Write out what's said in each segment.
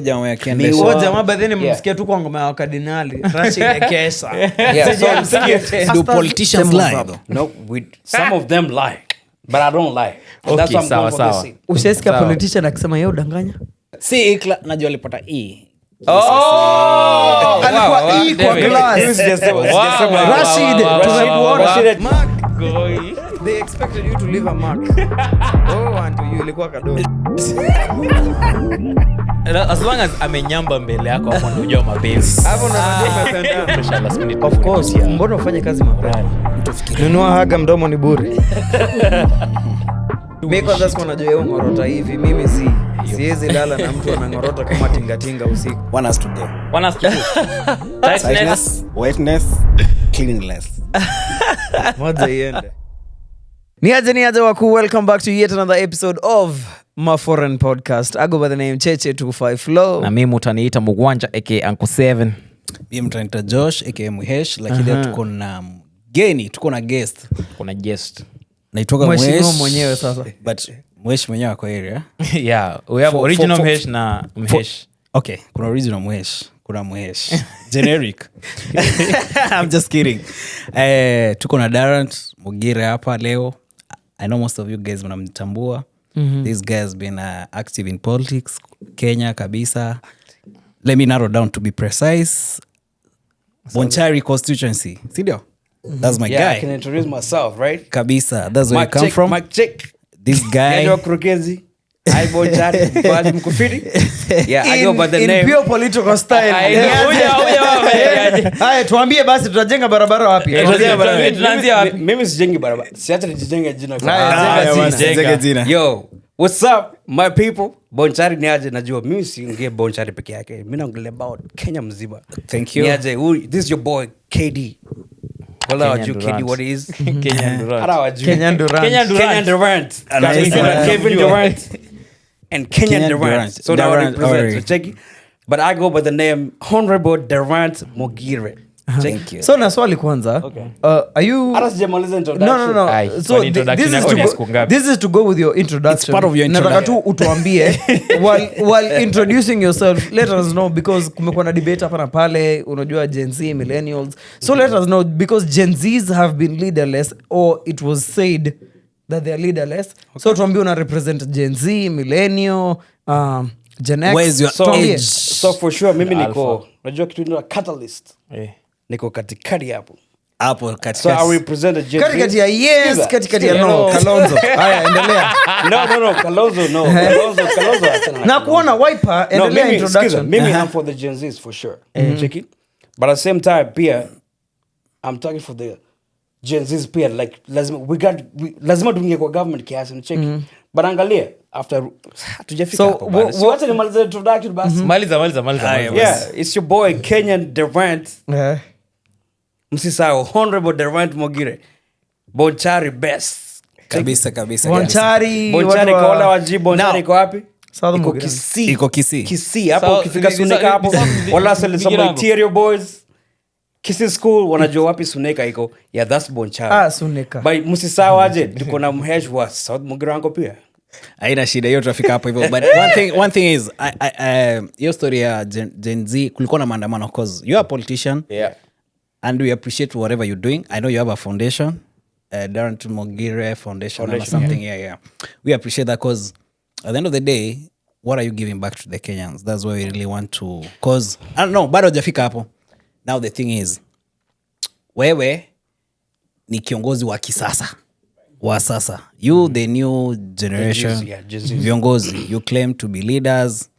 jamaa akienda jamaa badheni mmsikia tu kwa ngoma ya kardinali Rashid Ekesa. Do politicians lie though? No, some of them lie, but I don't lie. That's what I'm going for this. Ushasikia politician akisema yeye udanganya? Si najua alipata E. Alikuwa E kwa class. Rashid Mark. They expected you to leave a mark. And you ilikuwa kadogo. As long as amenyamba mbele yako hapo ndio unajua mapenzi. Hapo unajua of course, mbona ufanye kazi mapema? Nunua haga mdomo ni bure. Mimi kwanza siko najua yeye ngorota hivi. Mimi siwezi lala na mtu anangorota kama tingatinga usiku. Want us to do. Tightness, wetness, cleanliness. Moja iende. Niaje waku, welcome back to yet another episode of MaForeign podcast. I go by the name Cheche 25 Flow. Na mimi utaniita Mugwanja aka Uncle 7. Mimi mtaniita Josh aka Mhesh, lakini leo tuko na mgeni, tuko na guest. Kuna guest. Naitoka Mheshimiwa mwenyewe sasa. But Mhesh mwenyewe kwa area. Yeah, we have original Mhesh na Mhesh. Okay, kuna original Mhesh, kuna Mhesh. Generic. I'm just kidding. Tuko na Darrant Mugire hapa leo. I know most of you guys mnamtambua. This guy has been active in politics, Kenya kabisa. Let me narrow down to be precise. Bonchari constituency. Sidio? That's my guy. I can introduce myself, right? Kabisa. That's where I come from. Mike check. This guy. Ndio Krukezi. I Bonchari. Kwaji mkufiri. Yeah, I go by the name. In pure political style. Haya, tuambie basi tutajenga barabara wapi? Tunaanzia wapi? Mimi sijengi barabara. Siacha nijenge jina. Jenga jina. Yo, what's up my people? Bonchari ni aje najua. Mimi siingie Bonchari peke yake. Mimi naongelea about Kenya mzima. Thank you. Ni aje, this is your boy KD. Wala wajua KD what is? Kenyan Durant. Hara wajua. Kenyan Durant. Kevin Durant. And Kenyan Darrant. So now I represent. So check it. But I go by the name Honorable Darrant Mugire. Thank you. So na swali kwanza. Okay. are you... Hata sijamaliza introduction. No. Aye, So this is to go with your introduction. It's part of your introduction. Nataka tu utuambie while introducing yourself, let us know because kumekuwa na debate hapa na pale, unajua Gen Z, millennials. So let us know because Gen Zs have been leaderless, or it was said that they are leaderless. Okay. So tuambie una represent Gen Z, millennial, Gen X. Where's your age? So for sure mimi niko unajua kitu ni catalyst. Niko katikati hapo. Hapo katikati. So I represent a Gen Z. Katikati ya yes, katikati ya no. Kalonzo. Haya, endelea. No, Kalonzo no. Kalonzo atana. Na kuona wiper, endelea introduction. Mimi I'm for the Gen Zs for sure. Check it. But at the same time pia I'm talking for the Gen Z's pia like lazima tuingie kwa government kiasi ni check. But angalia after tujafika hapo bado. So wacha nimalize introduction basi. Maliza. Yeah, it's your boy Kenyan Darrant. Msisahau Honorable Darrant Mugire. Bonchari best. Kabisa. Bonchari kwa wala wajibu Bonchari iko wapi? Iko Kisii. Kisii hapo ukifika Suneka hapo. Wala some interior boys. Kisii school wanajua wapi Suneka iko. Yeah, that's Bonchari. Suneka. But msisahau aje tuko na Mhesh wa South Mugirango pia. Haina shida hiyo tutafika hapo hivyo. But one thing is your story ya Gen Z kulikuwa na maandamano cause you are a politician. Yeah. And we appreciate whatever you're doing. I know you have a foundation. Darrant Mugire Foundation or something. Yeah. We appreciate that because at the end of the day, what are you giving back to the Kenyans? That's why we really want to cause I don't know, bado hujafika hapo. Now the thing is wewe ni kiongozi wa kisasa. Wa sasa. You the new generation. Viongozi. You claim to be leaders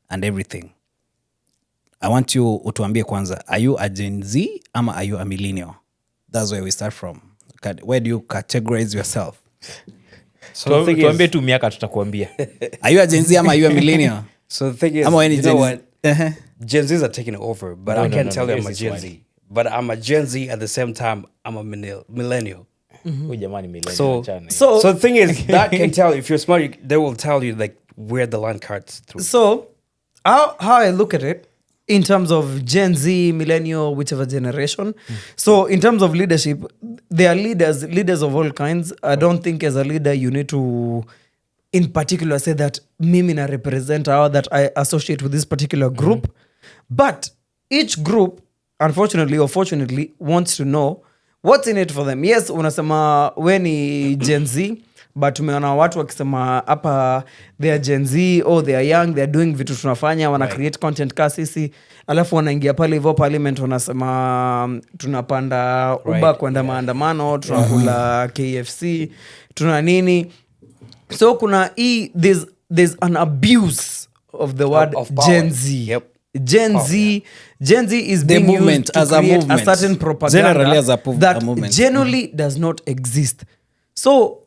and everything. I want you utuambie kwanza, are you a Gen Z ama are you a millennial? That's where we start from. Where do you categorize yourself? So tuambie tu miaka tutakuambia. Are you a Gen Z ama are you a millennial? So the thing is, you know what? Gen Zs are taking over, but I can't tell you I'm a Gen Z. But I'm a Gen Z at the same time I'm a millennial. Jamani millennial. So the thing is, that can tell you, if you're smart, they will tell you like where the line cuts through. So how I look at it, in terms of Gen Z, millennial, whichever generation. So in terms of leadership, there are leaders of all kinds. I don't think as a leader you need to in particular say that mimi na represent or that I associate with this particular group. But each group, unfortunately or fortunately, wants to know what's in it for them. Yes, unasema we ni Gen Z, but tumeona watu wakisema hapa they are Gen Z, they are young, they are doing vitu tunafanya, wana create content ka sisi, alafu wanaingia pale hivyo parliament wanasema tunapanda Uber kwenda maandamano, tunakula KFC, tuna nini. So kuna there's an abuse of the word of Gen Z. Yep. Gen Z is being movement used to as a create movement. a certain propaganda Generally as a that movement. generally does not exist. So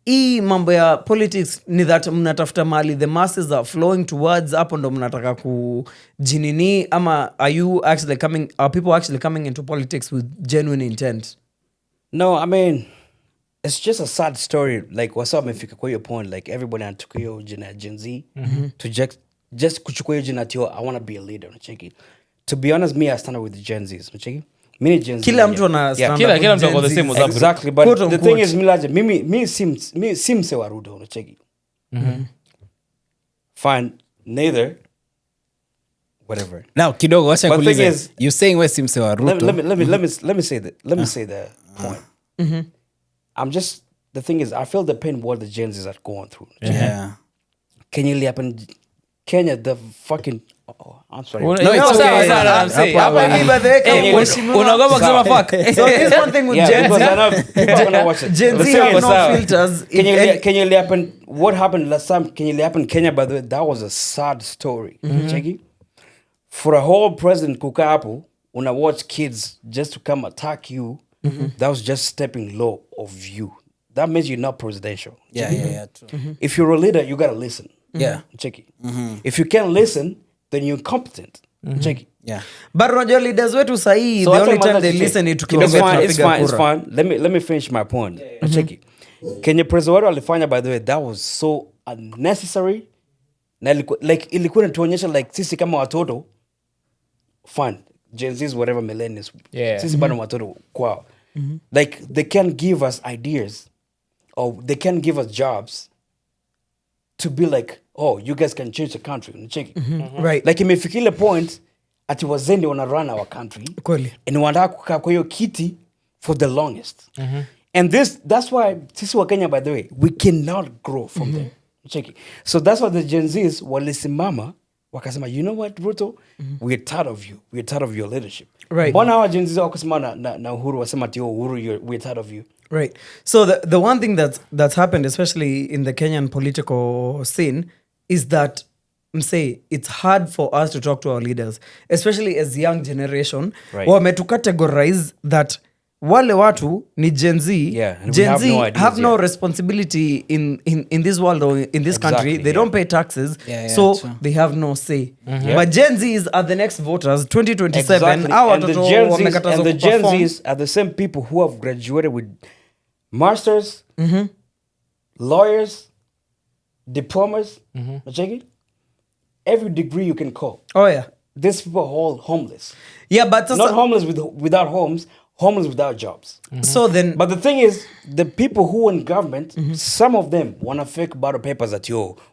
hii mambo ya politics ni that mnatafuta mali the masses are flowing towards, hapo ndo mnataka kujinini, ama are people actually coming into politics with genuine intent? No, I mean, it's just a sad story. Like, what's up, if you your point, like everybody took your Gen Z to just kuchukua jina ati I want to be a leader. Check it. To be honest, me I stand up with the Gen Zs. Check it. Me Gen Z. Kila mtu ana stand up Kila with mtu ako Gen the same Zs. with that group. Exactly, but Quote the unquote. thing is, me sim se warudo. Check it. Fine, neither. Whatever. Now kidogo wacha But the thing kuulize, is- you saying we simse wa Ruto. Let me say that. Let me say the point. I'm just, the thing is, I feel the pain what the Gen Zs are going through. Yeah. Kenya, the fucking. Oh, I'm sorry. No, it's okay. I'm saying. Hapo Hapa Hii birthday yake, Hey, Mheshimiwa. unaogopa kusema fuck. So this one thing with Yeah, Gen because Z, I know people are gonna watch it. Gen The Z thing have is, no filters. Kenya happened. What happened last time? Kenya happened. Kenya, by the way, that was a sad story. Check it. For a whole president kuka hapo, when I watch kids just to come attack you, that was just stepping low of you. That means you're not presidential. Yeah, true. If you're a leader, you gotta listen. Yeah. Check it. If you can't listen, then you're incompetent. Check it. Yeah. but unajua leaders wetu sahii So the I only think time that's they the listen thing. ni tukiongea It's tunapiga fine. It's kura. fine. Let me finish my point. Check it. Kenya president alifanya, by the way, that was so unnecessary. Na ilikuwa inatuonyesha like sisi kama watoto, fine, Gen Zs, whatever, millennials, Yeah. sisi bado watoto kwao. Like they can give us ideas or they can give us jobs to be like, oh, you guys can change the country. Check it. Right. Like imefikile point ati wazende wana run our country. Kweli. And wanataka kukaa kwa hiyo kiti for the longest. And that's why sisi wa Kenya, by the way, we cannot grow from there. Check it. So that's why the Gen Zs walisimama wakasema, you know what, Ruto, we're tired of you. We're tired of your leadership. Right. Mbona hawa Gen Zs wakasema na Uhuru wasema ati Uhuru, we're tired of you. Right. So the one thing that's happened, especially in the Kenyan political scene, is that it's hard for us to talk to our leaders, especially as young generation. Right. Wametucategorize that wale watu ni Gen Z. Yeah, and we Gen have Z no ideas, have no yeah. responsibility in this world or in this country. Exactly, They yeah. don't pay taxes, Yeah, so true. they have no say. Yeah. But Gen Zs are the next voters. 2027. Exactly. Hawa And the watoto Gen Zs, wamekatazwa and the Gen kuperform. Zs are the same people who have graduated with masters, lawyers, diplomas. Check it. Every degree you can call. Oh yeah. These people are all homeless. Yeah, but Not homeless without homes, homeless without jobs. so then But the thing is, the people who in government, some of them want to fake ballot papers that,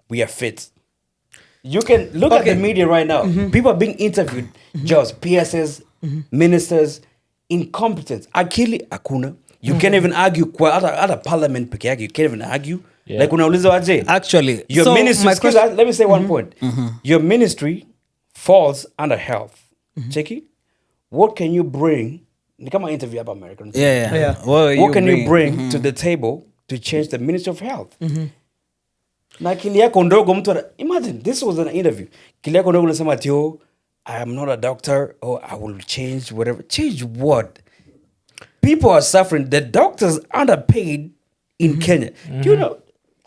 we are fit. You can look at the media right now. People are being interviewed. Jobs, PSS, ministers, incompetent. Akili akuna. You can't even argue. Kwa other parliament peke yake, you can't even argue. Yeah. Like unauliza waje. Actually, Your So, ministry, my excuse question- us, let me say one point. Your ministry falls under health. Check it. What can you bring? Ni kama interview hapa American. Yeah. What can you bring to the table to change the Ministry of Health? Na akili yako ndogo mtu imagine this was an interview. Akili yako ndogo unasema ati I am not a doctor or I will change whatever. Change what? People are suffering. The doctors are underpaid in Kenya. Do you know?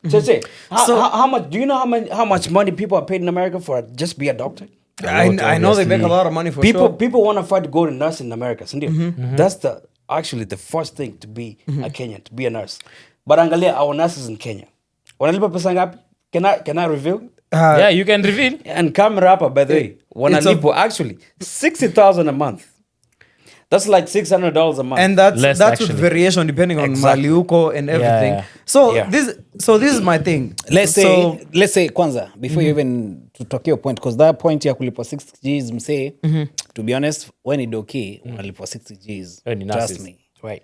Cheche, how much? Do you know how much money people are paid in America for just be a doctor? I know they make a lot of money for People sure. want to fight to go to nurse in America. Sindio? That's actually the first thing to be a Kenyan, to be a nurse. But angalia our nurses in Kenya. Wanalipa pesa ngapi? Can I reveal? Yeah, you can reveal. And camera hapa, by the way, wanalipo actually 60,000 a month. That's like $600 a month. and that's Less, with actually. variation depending on Exactly. mali uko and everything. yeah. So Yeah. this is my thing. let's So- say kwanza before you even tutoke your point, because that point ya kulipwa 60 Gs msee, to be honest, when it okay unalipwa 60 Gs, Ni trust nurses. me. Right.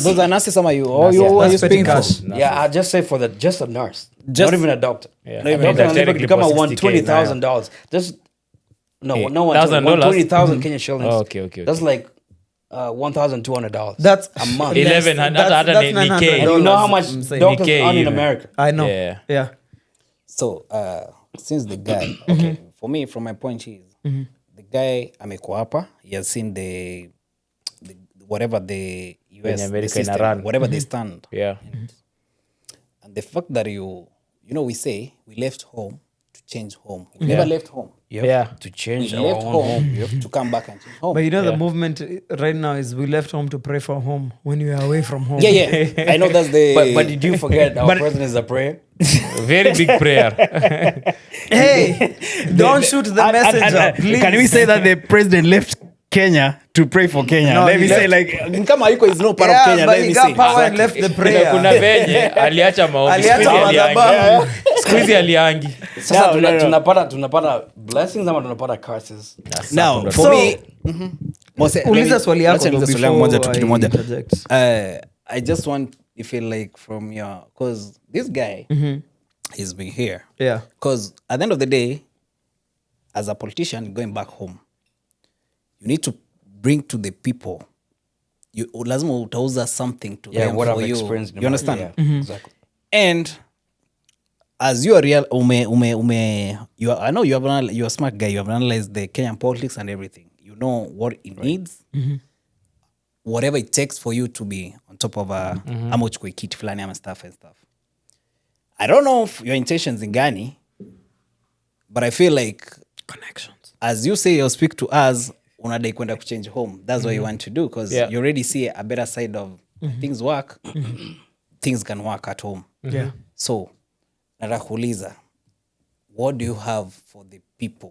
Those are nurses, some of you, or That's you petty speaking cash. for. Yeah, I just say for just a nurse, Just- not even a doctor. Yeah. A I mean, doctor that's can technically become a for $20,000. Just no $1,000? 20,000 Kenyan shillings. Oh, okay. That's like $1,200. That's a month. 1100 That's hata ni And K. you know how much I'm saying. doctors K earn in even. America? I know. Yeah. So since the guy, okay, for me, from my point is the guy amekuwa hapa, he has seen the whatever the US When the America system, ina run. whatever they stand, Yeah. and the fact that you know, we say we left home to change home. We never left home. Yep. Yeah. To We change our left own home to come back and change home. But you know the Yeah. movement right now is we left home to pray for home when you are away from home. Yeah. I know that's the. But did you forget our president is a prayer? Very big prayer. Hey, don't shoot the messenger, please. Can we say that the president left Kenya to pray for Kenya? No, Let he me say, left- like, kama Ayuko is no part Yeah, of Kenya. but Let he me got say. power and left the prayer. Kuna venye aliacha maombi. Aliacha Siku hizi madhabahu. aliangi. Siku hizi aliangi. Sasa No, no. tunapata blessings ama tunapata curses? Now, for So- me, Mose, Uliza swali yako acha though niulize swali yangu moja tu, before kitu I moja. interject. I just want to feel like from your, because this guy, he's been here. Yeah. Because at the end of the day, as a politician going back home, you need to bring to the people, you lazima utauza something to Yeah, them what for I've you. experienced. in You my- understand? Yeah, exactly. And as you are real, you are, I know you're a smart guy. You have analyzed the Kenyan politics and everything. You know what it needs, whatever it takes for you to be on top of ama uchukue kiti fulani ama stuff and stuff. I don't know if your intentions in Ghani, but I feel like Connections. as you say, you'll speak to us, unadai kwenda kuchange home. That's what you want to do, because Yeah. you already see a better side of things work. Things can work at home. Yeah. So nataka kuuliza, what do you have for the people?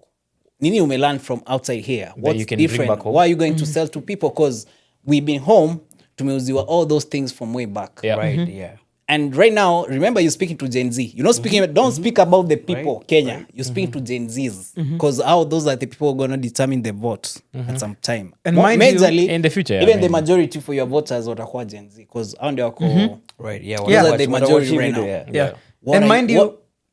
Nini umelearn from outside here? What's you can bring different? back home? Why are you going to sell to people? Because we've been home, tumeuziwa all those things from way back. Yeah. Right, yeah. And right now, remember, you're speaking to Gen Z. You're not speaking. Don't speak about the people, Right, Kenya. You're speaking to Gen Zs, because those are the people who are gonna determine the vote at some time. And mind you, majorly, in the future, even I the mean. majority for your voters watakuwa Gen Z, because hao ndio wako. Right, yeah. Yeah, the majority right now. Yeah. What And are mind you-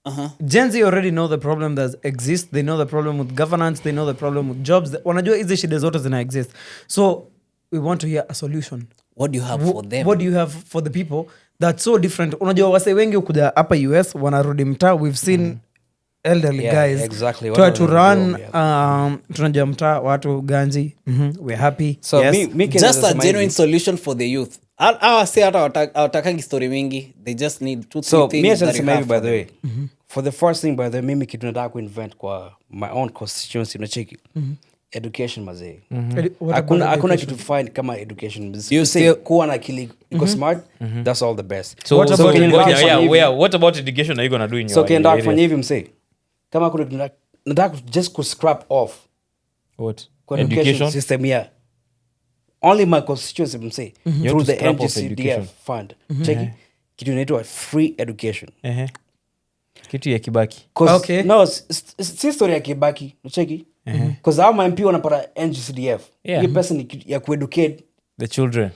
you, Gen Z already know the problem that exists. They know the problem with governance. They know the problem with jobs. Wanajua hizi shida zote zina exist. So we want to hear a solution. What do you have for them? What do you have for the people that's so different? Unajua wase wengi ukuja hapa US wanarudi mtaa. We've seen elderly Yeah, guys exactly. try What to are run they doing? tunajua mtaa watu ganji. We're happy. So yes. me Kenya Just a nasema genuine hivi. solution for the youth. I'll say hawatakangi story mingi. They just need two, So three me things acha that you nisema hivi, have by for the them. way, for the first thing, by the way, mimi kitu nataka kuinvent kwa my own constituency, unacheki education mazee. What Hakuna about hakuna education? kitu fine kama education. You Say still- kuwa na akili iko smart, that's all the best. So, What about so, education? what about education are you gonna do in So your kienda area? kufanya hivi msee, kama kuna nataka just ku scrap off What? kwa education system ya only my constituency msee You through have to the scrap off NGCDF education. fund. Cheki kitu inaitwa free education. Ehe. Kitu ya Kibaki. 'Cause- Okay. no, si story ya Kibaki nacheki because our MP wanapata NGCDF Yeah. hiyo pesa ni ya kueducate The children.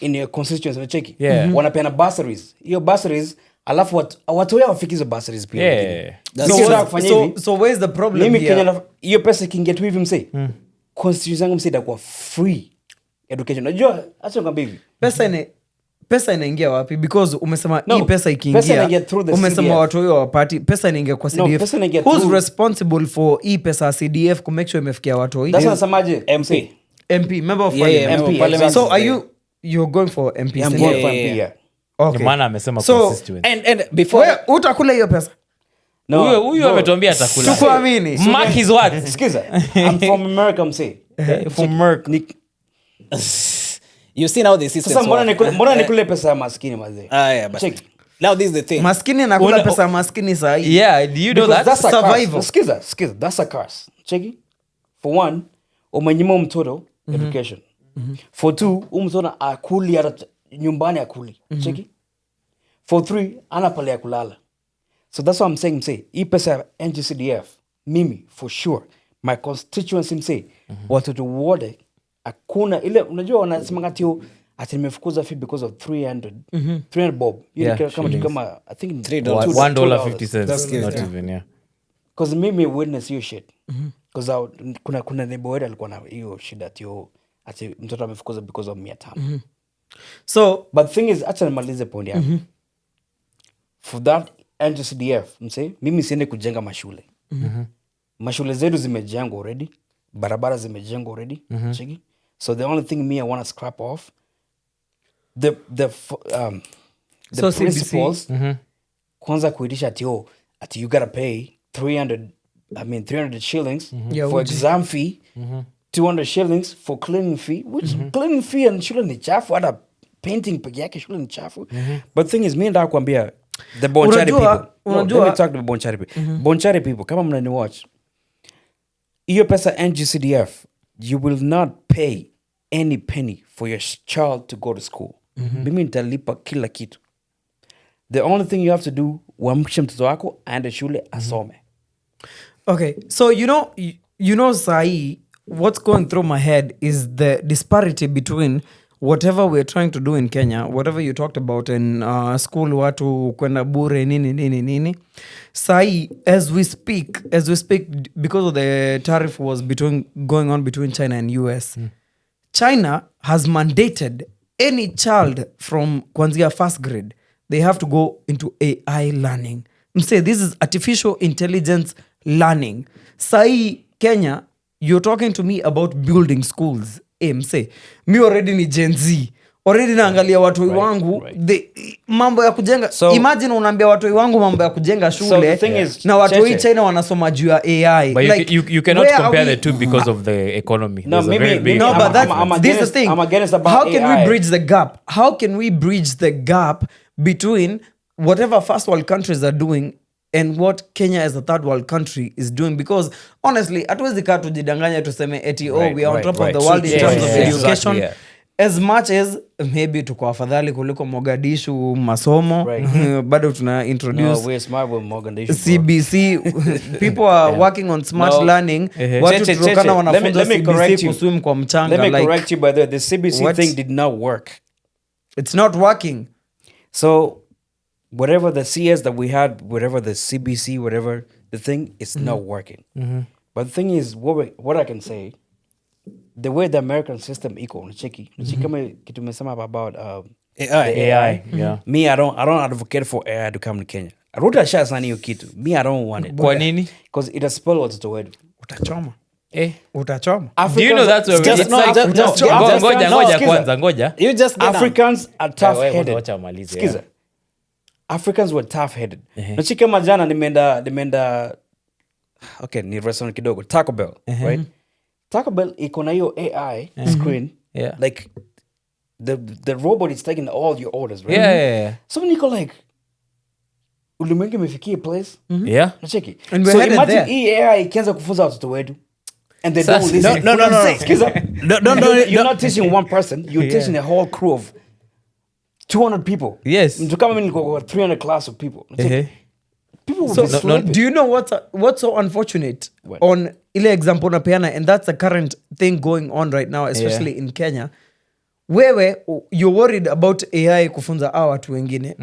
in your constituency nacheki Yeah. wanapeana bursaries hiyo bursaries alafu watu wao wafiki hizo bursaries pia Yeah. That's So, Mimi nataka what's- kufanya so, hivi. so where's the problem mimi here? Kenya hiyo pesa ikiingia tu hivi msee constituency yangu msee itakuwa free education unajua acha nikwambie hivi pesa inaingia wapi? Because umesema No, hii pesa pesa ikiingia inaingia through the umesema CDF. watu hiyo wapati pesa inaingia kwa No, CDF. pesa inaingia Who's through- responsible for hii pesa ya CDF ku make sure imefikia watu hii? sasa nasemaje MP. MP, member of Yeah, yeah, parliament. member of MP, parliament. So exactly. are you're going for MP? I'm si going ndio? for yeah, MP, yeah. yeah. Okay. Maana amesema So, constituency. And before Wewe utakula hiyo pesa? No, Huyo bro. ametuambia atakula. Tukuamini. Mark his words. Sikiza, I'm from America msee. From Merck. you see now the system. Sasa mbona nikule pesa ya maskini mazee? Yeah, but Check. now this is the thing. Maskini anakula Una- pesa ya maskini saa hii. Yeah, do you know Because that? that's a Survival. curse. Sikiza, that's a curse. Cheki. For one, umenyima mtoto education. For 2 umsona akuli hata nyumbani akuli cheki. For 3 ana pale ya kulala. So that's what I'm saying, hii pesa ya NGCDF mimi for sure my constituency watoto wote hakuna ile unajua wanasema ati nimefukuza fee because of 300 bob. Kama I think $1.50. That's Not good, even, yeah. Cause mimi witness hiyo shit. Cause kuna neighbor wetu alikuwa na hiyo shida ati mtoto amefukuza because of 500. So But thing is acha nimalize point yangu. For that NGCDF mimi siende kujenga mashule. Mashule zetu zimejengwa already, barabara zimejengwa already. Cheki. So the only thing I want to scrap off the So principles. Kwanza kuitisha ati you gotta pay 300 shillings for exam fee, 200 shillings for cleaning fee, which cleaning fee and shule ni chafu, hata painting peke yake shule ni chafu. But thing is mimi nataka kuambia the Bonchari people. Let me talk to the Bonchari people. Bonchari people, kama mnani watch. Iyo pesa NGCDF, you will not pay any penny for your child to go to school. Mimi nitalipa kila kitu. The only thing you have to do, uamshe mtoto wako aende shule asome. okay, so you know Sai, what's going through my head is the disparity between whatever we're trying to do in Kenya, whatever you talked about in school, watu kwenda bure nini. Sai, as we speak, because of the tariff was going on between China and US, China has mandated any child from kwanzia first grade, they have to go into AI learning. Say this is artificial intelligence learning. Sai, Kenya, you're talking to me about building schools. Mse, mi already ni Gen Z. Already naangalia watoi wangu mambo ya kujenga. So, imagine unaambia watoi wangu mambo ya kujenga shule na watoi China wanasoma juu ya AI. But like, you cannot compare the two because of the economy. No, but this is the thing. How can AI. We bridge the gap? How can we bridge the gap between whatever first world countries are doing and what Kenya as a third world country is doing? Because honestly, hatuwezi kaa tujidanganya tuseme eti we are on top of the world in terms of education. Exactly, as much as maybe tuko afadhali kuliko Mogadishu masomo, bado tuna introduce CBC. People are working on smart learning. Watu tutokana wanafunza CBC kuswim kwa mchanga. Let me correct you by the way. The CBC thing did not work. It's not working. So whatever the CS that we had, whatever the CBC, whatever the thing, it's not working. But the thing is, what I can say, the way the American system iko, nacheki kama kitu mesema about AI. Yeah. Me, I don't advocate for AI to come to Kenya. Ruta shasani hiyo kitu. Me, I don't want it. Kwa nini? Because it has spoiled watoto wetu. Utachoma. Utachoma. Do you know that's where ngoja. You just Africans are tough-headed. Skiza. Africans were tough-headed. Nachiki kama jana nimeenda okay, ni restaurant kidogo, Taco Bell, right? Taco Bell iko na hiyo AI screen. Yeah. Like the robot is taking all your orders, right? Yeah. So niko like ulimwengu imefikia place. Yeah. Nacheki. So imagine AI ikianza kufunza watoto wetu. And they don't listen. No. You're not teaching one person. You're teaching a whole crew of 200 people. Yes. To come in 300 class of people. People will be sleeping. Do you know what's so unfortunate on ile example napeana, and that's the current thing going on right now, especially in Kenya. You're worried about AI kufunza hawa watu wengine.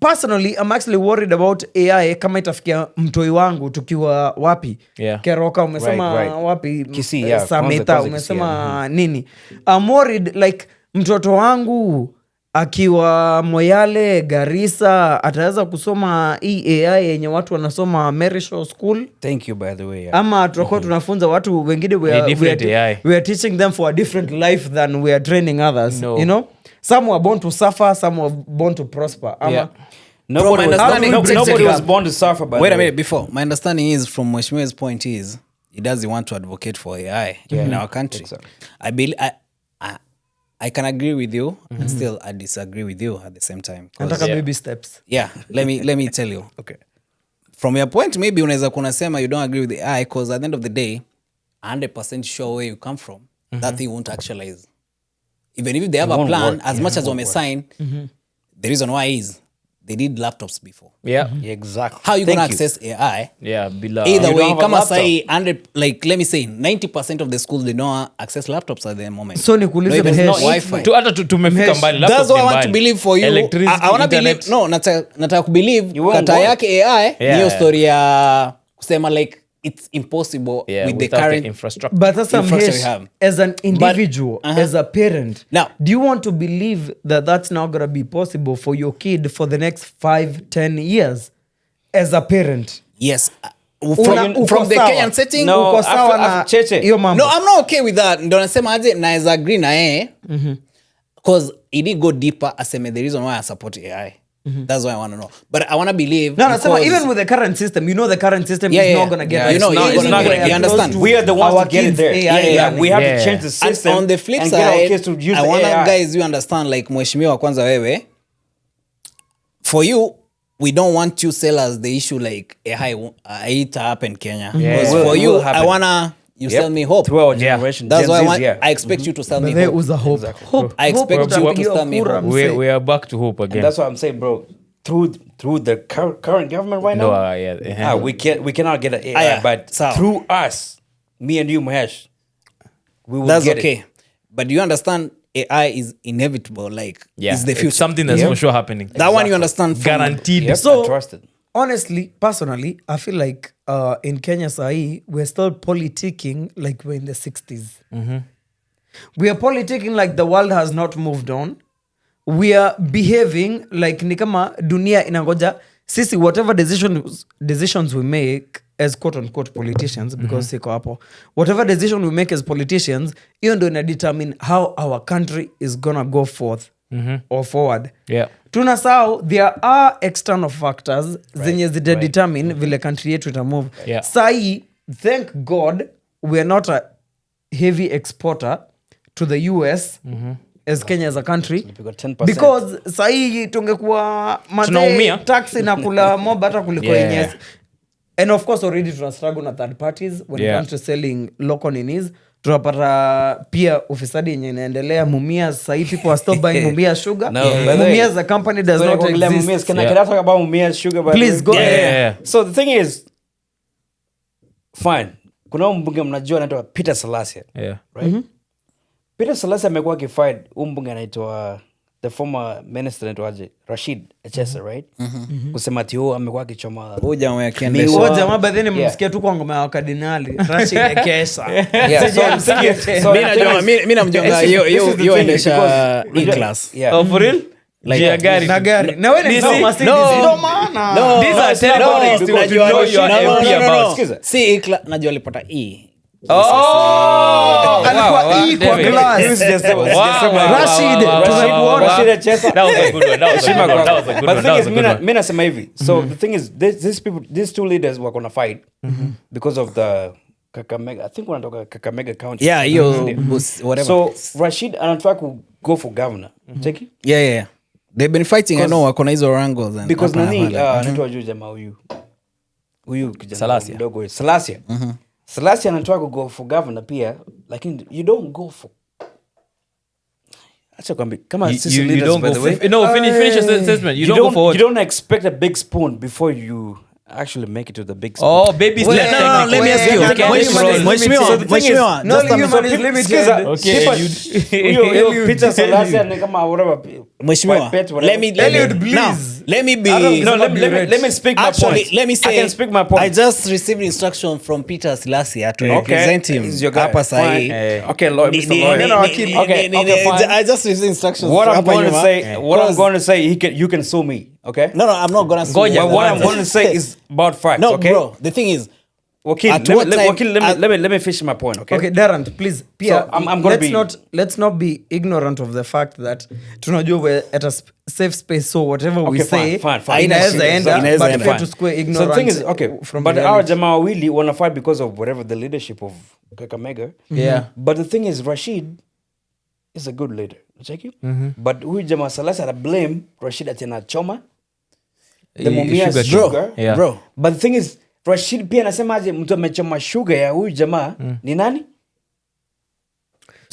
Personally, I'm actually worried about AI kama itafikia mtoi wangu tukiwa wapi? Keroka umesema wapi? Kisii, Sameta umesema nini? I'm worried like mtoto wangu akiwa Moyale, Garissa, ataweza kusoma hii AI yenye watu wanasoma Merishaw School. Thank you by the way. Ama tutakuwa tunafunza watu wengine we are teaching them for a different life than we are training others. No. You know? Some were born to suffer, some were born to prosper. Nobody was born to suffer. Wait a minute, before. My understanding is, from Mheshimiwa's point is, he doesn't want to advocate for AI in our country. Exactly. I can agree with you, and still I disagree with you at the same time. Nataka baby steps. Yeah, let me tell you. Okay. From your point, maybe unaweza kunasema you don't agree with the AI, because at the end of the day, 100% sure where you come from, that thing won't actualize. Even if they have a won't plan, work. as much as wame sign, the reason why is they did laptops before. Yeah. Yeah, exactly. How you Thank gonna access AI? Yeah, bila. Either You way, don't have a kama laptop. say 100, like let me say 90% of the schools they don't access laptops at the moment. So nikuulize There's Mhesh, no Wi-Fi. Hata tumefika Mhesh, mbali. That's Laptop what I ni want to mbali. believe for you. Electricity, I wanna internet. believe. No, nataka kubelieve You won't kata work. yake AI Yeah. niyo story ya kusema like it's impossible Yeah, with the without current infrastructure. but sasa infrastructure we Mhesh, have. as an individual, as a parent, Now- do you want to believe that that's not going to be possible for your kid for the next 5-10 years as a parent? Yes. Uko From the sawa? Kenyan setting, No, Uko sawa after na Cheche. hiyo mambo? no, I'm not okay with that. Ndo nasema aje naeza agree na yeye because he did go deeper aseme the reason why I support AI. That's why I want to know. But I want to believe No, nasema because- even with the current system, you know the current system Yeah, is yeah, not going to get yeah, us you know, it's it's not gonna get- you understand? We are the ones our to get it kids' there. AI Yeah, we have Yeah. to change the And system on the flip and get our side, kids to use I the want AI. guys you understand like Mheshimiwa kwanza wewe for you we don't want you sell us the issue like it happen Kenya because Will- for you will happen. I wanna you Yep. sell me hope. Through our generation. That's Gen why I Zs, want yeah. I expect you to sell me But there hope. was a hope. Exactly. Hope. I expect hope you to utapigiwa tell me kura, hope. mse. We are back to hope again. And that's what I'm saying, bro. Through the current government right No, now, yeah. we cannot get an AI, yeah. but Sawa. through us, me and you, Mhesh, we will That's get okay. it. But you understand AI is inevitable like Yeah, it's the future. It's something that's Yeah. for sure happening. That one you understand from- Guaranteed. Yep, So- I trust it. Honestly, personally, I feel like in Kenya sahi, we're still politicking like we're in the 60s. We are politicking like the world has not moved on. We are behaving like ni kama dunia inangoja sisi whatever decisions we make as quote unquote politicians because siko hapo, whatever decision we make as politicians, hiyo ndio ina determine how our country is gonna go forth or forward. Yeah. Tunasahau there are external factors zenye zitadetermine vile country yetu itamove. Yeah. Sahi, thank God we are not a heavy exporter to the US as Kenya as a country We got 10%. because sahi tungekuwa Tunaumia. taxi na kula mob hata kuliko Yeah. yenye. And of course already tuna struggle na third parties when it Yeah. comes to selling local ninis. Tunapata pia ufisadi yenye inaendelea. Mumias sahi people are still buying Mumias sugar. No, by the way, Mumias a company does not exist. Can I talk about Mumias sugar? by the Please way? go ahead. Yeah. So the thing is, fine. Kuna mbunge mnajua anaitwa Peter Salasya, Yeah. right? Peter Salasya amekuwa akifight mbunge anaitwa the former minister anaitwaje Rashid Cheche, right? Kusema ati huyo amekuwa akichoma Huyu jamaa ya Kenya. Miwa. Huyo jamaa by then Yeah. msikia tu kwa ngoma ya wakardinali. Rashid Ekesa. Yeah, so the thing is- so Mi the thing najua- is- mi namjonga this is- hiyo- this hiyo- is the hiyo thing, endesha because- E-class. Yeah. Oh, for real? Like- Jia gari. Na gari. Na wewe ni No, Mercedes. no. Ndio maana. No, These are no, celebrities no, to najua- know your no, no, MP no, no, about. no. Sikiza. Si E-class, najua alipata E. Oh! Alikuwa Wow, E kwa David. class. This is just- Wow, wow, Rashid, wow, wow, tumekuona. wow, wow. Rashid Cheche. That was a good one. That was a good one. That was a good But one. the That thing was is, a good one. mi nasema hivi. So the thing is, these two leaders were gonna fight because of the Kakamega. I think wanatoka Kakamega County. Yeah, hiyo whatever. So Rashid anataka ku go for governor. Check it. Yeah. They've been fighting, I know, wako na hizo wrangles and Because hapa na nani pale. anaitwa juu jamaa huyu kijana Salasya. mdogo huyu. Salasya anataka ku go for governor pia, lakini you don't go for acha kwambia kama sisi You leaders don't by go the for... way. No, finish your statement. You don't go for what? You don't expect a big spoon before you actually make it to the big spoon. Oh, baby Well, steps. no, let me ask you. Okay, Mheshimiwa, So the thing is- Mheshimiwa, No, just a human minute. is limited. Sikiza, Okay, people- huyo Peter Salasya ni kama whatever. Mheshimiwa, white pet, whatever. Eliud, please. now, let me be... No, let me speak my Actually, point. let me say, I can speak my point. I just received instruction from Peter Salasya to Okay. represent him He's your guy. hapa sahi. Fine. Okay, Mr. Lawyer. Okay, fine. I just received instructions What I'm hapa going to nyuma. say, what I'm 'Cause- going to say, you can sue me, okay? No, I'm not gonna sue Ngoja, you. But what I'm going to say is about facts, No, okay? bro, the thing is, Wakil, At let what me- time- Wakil, let me finish my point, okay? Okay, Darrant, please. Pia, So, I'm gonna let's not be ignorant of the fact that tunajua we're at a safe space, so whatever we Okay, say fine. inaweza enda, Inaweza but enda. fair to square So ignorant the thing is, okay, from but reality. our jamaa wawili wanna fight because of whatever the leadership of Kakamega. Yeah. But the thing is, Rashid is a good leader. Check it. But huyu jamaa Salasya ana blame Rashid ati anachoma the Mumias Sugar sugar. Yeah. bro, But the thing is, Rashid pia anasema aje mtu amechoma sugar ya huyu jamaa ni nani?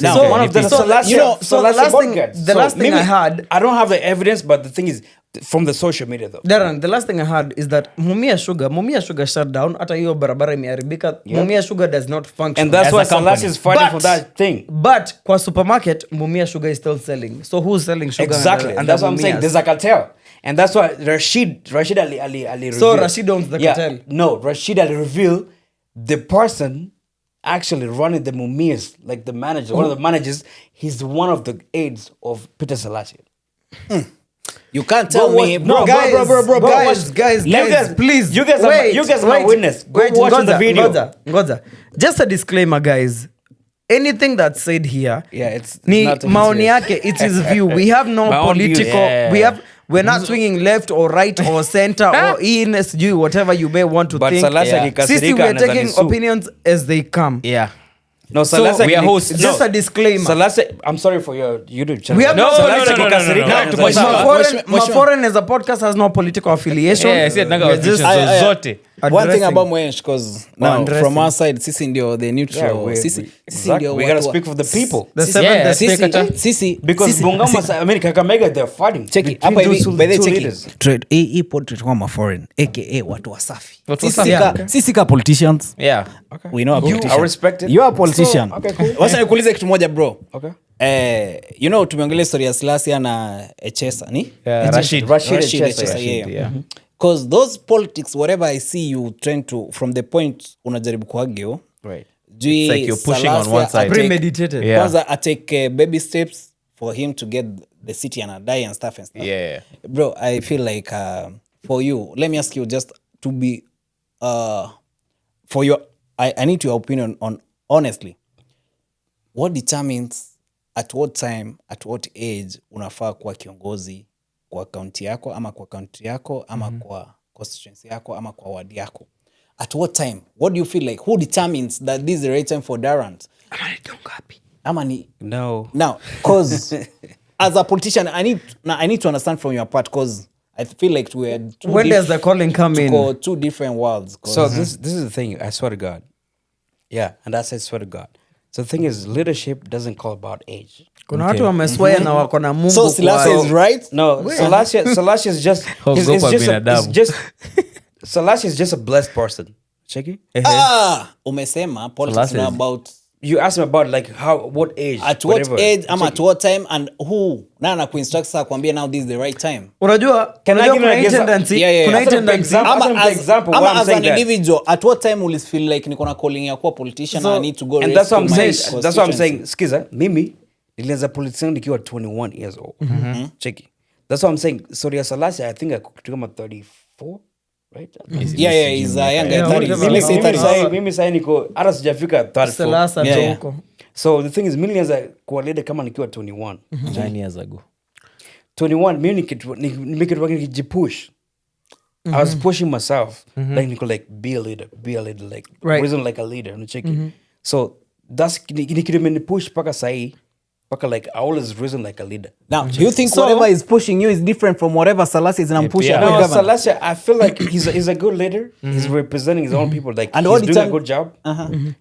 Now, one of the So, Selassie, you know, so the Selassie last thing- bodyguards. the last thing maybe- I heard- I don't have the evidence, but the thing is, from the social media though. Darren, the last thing I heard is that Mumia Sugar shut down. Hata hiyo barabara imeharibika. Mumia Sugar does not function. And that's As why a company. Selassie is fighting But- for that thing. But kwa supermarket, Mumia Sugar is still selling. So who's selling sugar? Exactly. under And that's what I'm saying. Mumia's? There's a cartel. And that's why Rashid Ali So revealed- Rashid owns the cartel? No, Rashid Ali revealed the person actually running the Mumias, like the manager, one of the managers, he's one of the aides of Peter Selassie. You can't tell Go me, watch- bro. no, guys, bro, guys, You guys- please. you guys are my witness. Go watch the video. Ngoja. Just a disclaimer, guys. Anything that's said here, Yeah, it's ni not taken maoni serious. yake, it is view. We have no My own views. political. Yeah. We're not swinging left or right or center or in SG, whatever you may want to But think. Selassie Yeah. akikasirika Sisi, we are anaweza taking nisu. opinions as they come. Yeah. No, So, Selassie we are akini- hosts. no. Just a disclaimer. Selassie, I'm sorry for your YouTube channel. We have No, no- Selassie no, no, no, akikasirika no, no, no. anaweza Tuko nisu. sawa. MaForeign as a podcast has no political affiliation. Yeah, si tunanga We're just officials zozote. One thing addressing. about Mhesh, because now addressing. from our side, sisi ndio the neutral. Yeah, Sisi exactly. ndio We gotta watu wa- speak for the people. The Sisi- seventh Yeah, estate. sisi Because sisi- Bungoma, si- I mean, Kakamega, they're fighting. Cheki, between hapa hivi, those by the two cheki, leaders. hii pod tunakuwa MaForeign, aka watu wasafi. Watu Sisi wasafi. ka- Yeah. sisi ka politicians. Yeah. We know a politician. I respect it. You are a politician. So, okay, cool. Wacha nikuulize kitu moja bro. Okay. You know tumeongelea story ya Selassie na Chesa ni? Rashid. Rashid Chesa, Chesa, yeah. Because those politics, whatever I see you trying to, from the point unajaribu kuagio, Right. juu It's like you're pushing on Selassie one side. atake- Premeditated. Yeah. kwanza atake baby steps for him to get the city and a die and stuff. Yeah. Bro, I feel like for you, let me ask you just to be for your I need your opinion on honestly. What determines at what time, at what age unafaa kuwa kiongozi kwa kaunti yako ama kwa kaunti yako ama kwa constituency yako ama kwa ward yako? At what time? What do you feel like? Who determines that this is the right time for Darrant? Ama ni No. now, because as a politician, I need to understand from your part, because I feel like we're When does the calling come in? two different worlds. 'cause- So this is the thing. I swear to God. Yeah, and that's I swear to God. So the thing is, leadership doesn't call about age. Kuna watu wameswear na wako na Mungu. so Selassie kwa- is right. No, Selassie is just. Ogopa binadamu. Selassie is just a blessed person. Check it. Umesema politics Selassie not is- about You asked me about like what age, at whatever. what age ama Check at what time and who na kuinstruct sasa kuambia now this is the right time. Unajua, Can I unajua give you kuna an hii example? tendency, Yeah, yeah, kuna yeah. hii As an tendency. example, Ama as an example, why ama I'm as saying an that. individual, at what time will you feel like niko na calling ya kuwa politician So- and I need to go And that's what I'm rescue my saying. That's what I'm saying. constituency? Skiza, mimi nilianza politician nikiwa 21 years old. Check it. That's what I'm saying. Sorry, Selassie, I think I could become 34, right? Yeah, he's a younger Yeah, 30s. whatever. Let's say Mimi 30s. Mimi sai niko hata sijafika 34. Selasa Yeah, tu yeah. huko. So the thing is, mimi nilianza kuwa leader kama nikiwa 21. 9 years ago. 21 mimi nikitwa nikijipush. I was pushing myself. Like niko like be a leader, like Right. reason like a leader. Check it. So that's nikitwa push paka sai paka like I always reason like a leader. Now, do you think So- whatever is pushing you is different from whatever Selassie is pushing Yeah. the No, government? Selassie, I feel like he's a good leader. He's representing his own people. Like And he's what doing a determ- good job.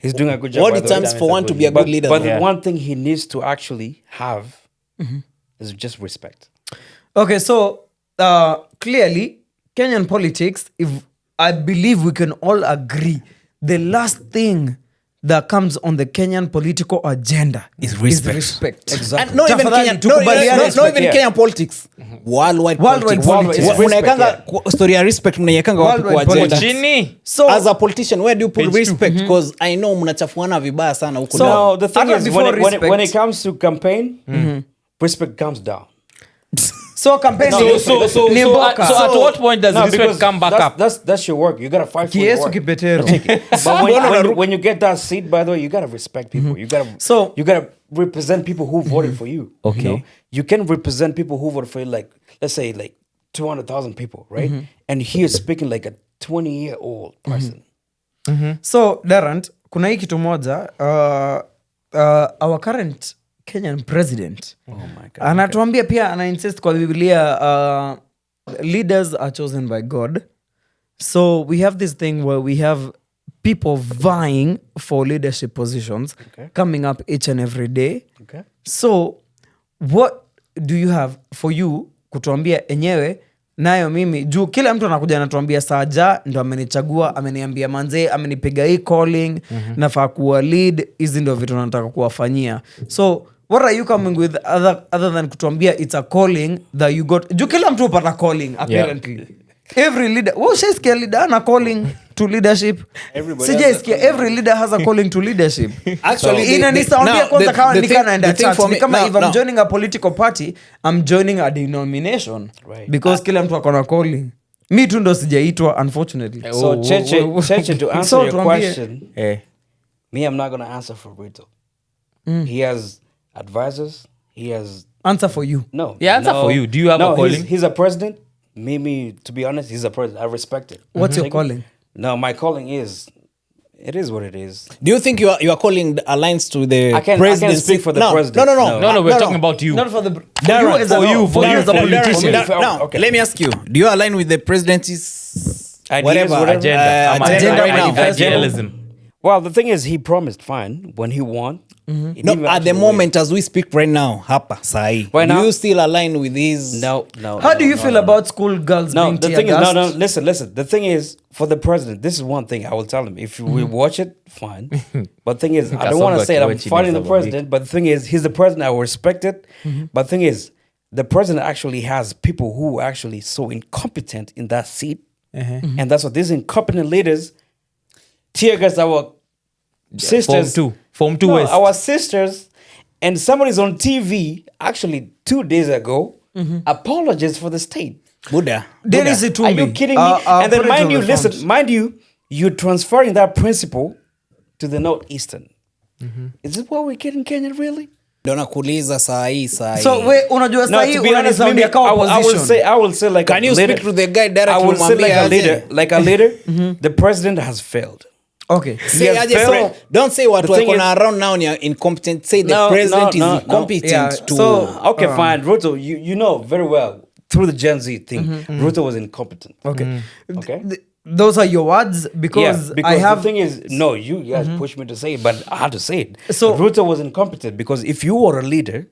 He's doing a good job. What by the way. determines for one to be a But good leader? But though? the one thing he needs to actually have is just respect. Okay, so clearly, Kenyan politics, if I believe we can all agree, the last thing that comes on the Kenyan political agenda Is respect. Exactly. And not even Tafadhali, Kenyan, tukubaliane. not even Yeah. Kenyan politics. Worldwide Worldwide politics. politics. Mnaekanga story ya respect mnaiekanga wapi kwa Worldwide agenda? politics. Chini. So, As a politician, where do you put Page two. respect? Because I know mnachafuana vibaya sana huku. So- down. No, the thing Hata is before when it respect- comes to campaign, respect comes down. so campaign So ni mboka. at what point does No, respect because come back up? That's your work. You gotta fight for your Kiesu work. kipetero. But when you get that seat, by the way, you gotta respect people. So- you gotta represent people who voted for you. Okay. You know? You can represent people who voted for you, like let's say like 200,000 people, right? And he is speaking like a 20-year-old person. So Darrant, kuna hii kitu moja, our current Kenyan president anatuambia pia, ana insist kwa Biblia, leaders are chosen by God. So we have this thing where we have people vying for leadership positions coming up each and every day. Okay. So what do you have for you kutuambia enyewe nayo mimi juu kila mtu anakuja anatuambia Saja ndo amenichagua, ameniambia manze, amenipiga hii calling, nafaa kuwa lead, hizi ndo vitu nataka kuwafanyia. So what are you coming with other than kutuambia it's a calling that you got? Juu kila mtu upata calling apparently. Every leader, shaiskia leader ana calling to leadership. Sijaiskia every leader has a calling to leadership. Actually, inanisaundia kwanza kama nikanaenda church. Ni kama if I'm no. joining a political party, I'm joining a denomination. Right. Because kila mtu akona calling. Mi tu ndo sijaitwa, unfortunately. So Cheche, to answer So, your question, Eh. me, I'm not going to answer for Rito. He has advisors. He has... Answer for you. No. Yeah, answer for you. Do you have a calling? He's a president. Me, to be honest, he's a president. I respect it. What's your calling? No, my calling is... It is what it is. Do you think your calling aligns to the I can't presidency? speak for the president. No, We're talking about you. Not for the... Darrant, for you as a politician. Now, let me ask you. Do you align with the presidency's Ideas, whatever whatever. agenda right now? Journalism. Well, the thing is, he promised fine when he won. He didn't No, at the actually moment as we speak right now, hapa sahi. Right Do now? you still align with his? No. How do you feel about school girls No, being the tear thing is, gassed? listen. The thing is, for the president, this is one thing I will tell him. If we watch it, fine. But the thing is, I don't want to say that I'm fighting the president, but the thing is, he's the president, I will respect it. But the thing is, the president actually has people who are actually so incompetent in that seat. And that's what these incompetent leaders tear gas our sisters. Form 2 No, West. our sisters. And somebody's on TV, actually 2 days ago, apologized for the state. Buddha. Dennis Are Itumbi. you kidding me? And then mind you, mind you, you're transferring that principle to the northeastern. Is this what we get in Kenya, really? Ndio nakuuliza sahi. So we unajua No, sahi to be honest, unanisoundia maybe kama I will opposition. say like Can a you leader. speak to the guy directly? I will say like a mwambie leader, aje? like a leader. The president has failed. Okay. Say Yes, aje, fair. so don't say what The thing we're is- around now and you're incompetent. Say the No, president no, is no. incompetent Yeah, to... so- Okay, fine. Ruto, you know very well through the Gen Z thing, Ruto was incompetent. Okay. Okay. Those are your words because I have... the thing is, no, you guys pushed me to say it, but I had to say it. So- Ruto was incompetent because if you were a leader,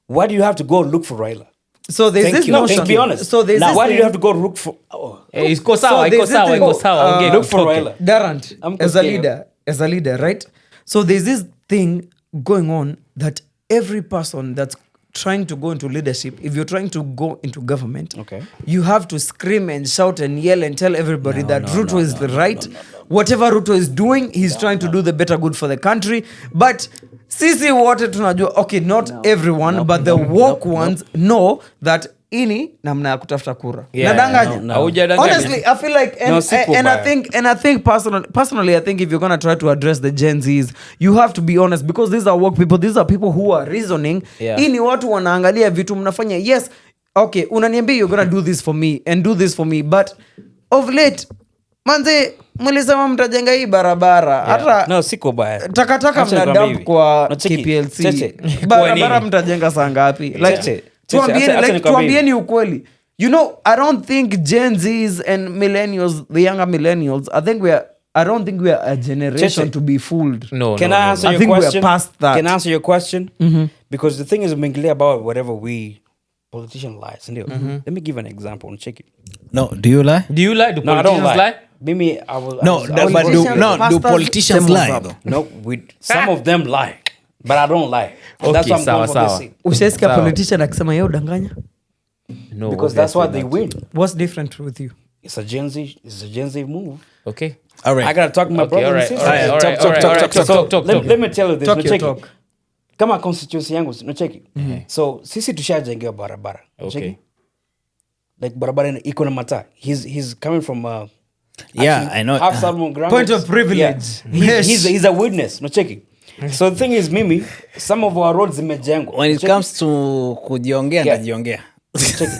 why do you have to go look for Raila? So there's Thank this you. No, notion. to be honest. So there's now, this why do thing- you have to go look for? Oh, Iko sawa, there's this thing- Okay, look for okay. Raila. Darrant, I'm as a scared. leader, right? So there's this thing going on that every person that's trying to go into leadership, if you're trying to go into government, Okay. you have to scream and shout and yell and tell everybody that Ruto is the right. Whatever Ruto is doing, he's trying to do the better good for the country. But sisi wote tunajua, okay, not everyone, but the woke ones know that ini namna ya kutafuta kura. Yeah, Nadanganya. no. Haujadanganya. Honestly, I feel like, No, siku and I baya. think personally, I think if you're gonna try to address the Gen Zs, you have to be honest because these are work people. These are people who are reasoning. Yeah. Ini watu wanaangalia vitu mnafanya. Yes, okay, unaniambia you're gonna do this for me and do this for me, but of late, manze, mlisema mtajenga hii barabara. Hata No, siko baya. takataka Acha mna nikwambie dump hivi. kwa No, cheki, KPLC. Cheche. Barabara mtajenga saa ngapi? Like, Cheche, tuambieni, acha like, nikwambie. tuambieni ukweli. You know, I don't think Gen Zs and millennials, the younger millennials, I don't think we are a generation Cheche. to be fooled. No, Can no, I no, answer I your think we are question? past that. Can I answer your question? Because the thing is, umeingilia about whatever we politician lies. Let me give an example. Check it. No, do you lie? Do you lie? Do No, I don't politicians lie. lie? Mimi, I will. No, I will but do Politicians, politicians pastors, lie same though? No, some of them lie, but I don't lie. That's Okay, why I'm going for sawa. this seat. Ushaisikia Sawa. politician akisema yeye udanganya? No, Because that's why they obviously win. What's different with you? It's a Gen Z move. not. Okay. All right. I gotta talk to my Okay, brother all and right, sister. all right, all right, Talk, all right, talk, all talk, right, talk. talk. Let me tell you this. Talk No, your check talk. it. Kama constituency yangu, no check it. So sisi tushajengewa barabara. No, check Okay. it. Like barabara iko na mataa. He's coming from Yeah, actually, I know. half Solomon Ground. Point of privilege. Yeah. Mhesh. He's a witness. No check it. So the thing is, Mimi, some of our roads zimejengwa. When it Check comes to kujiongea Yeah. najiongea.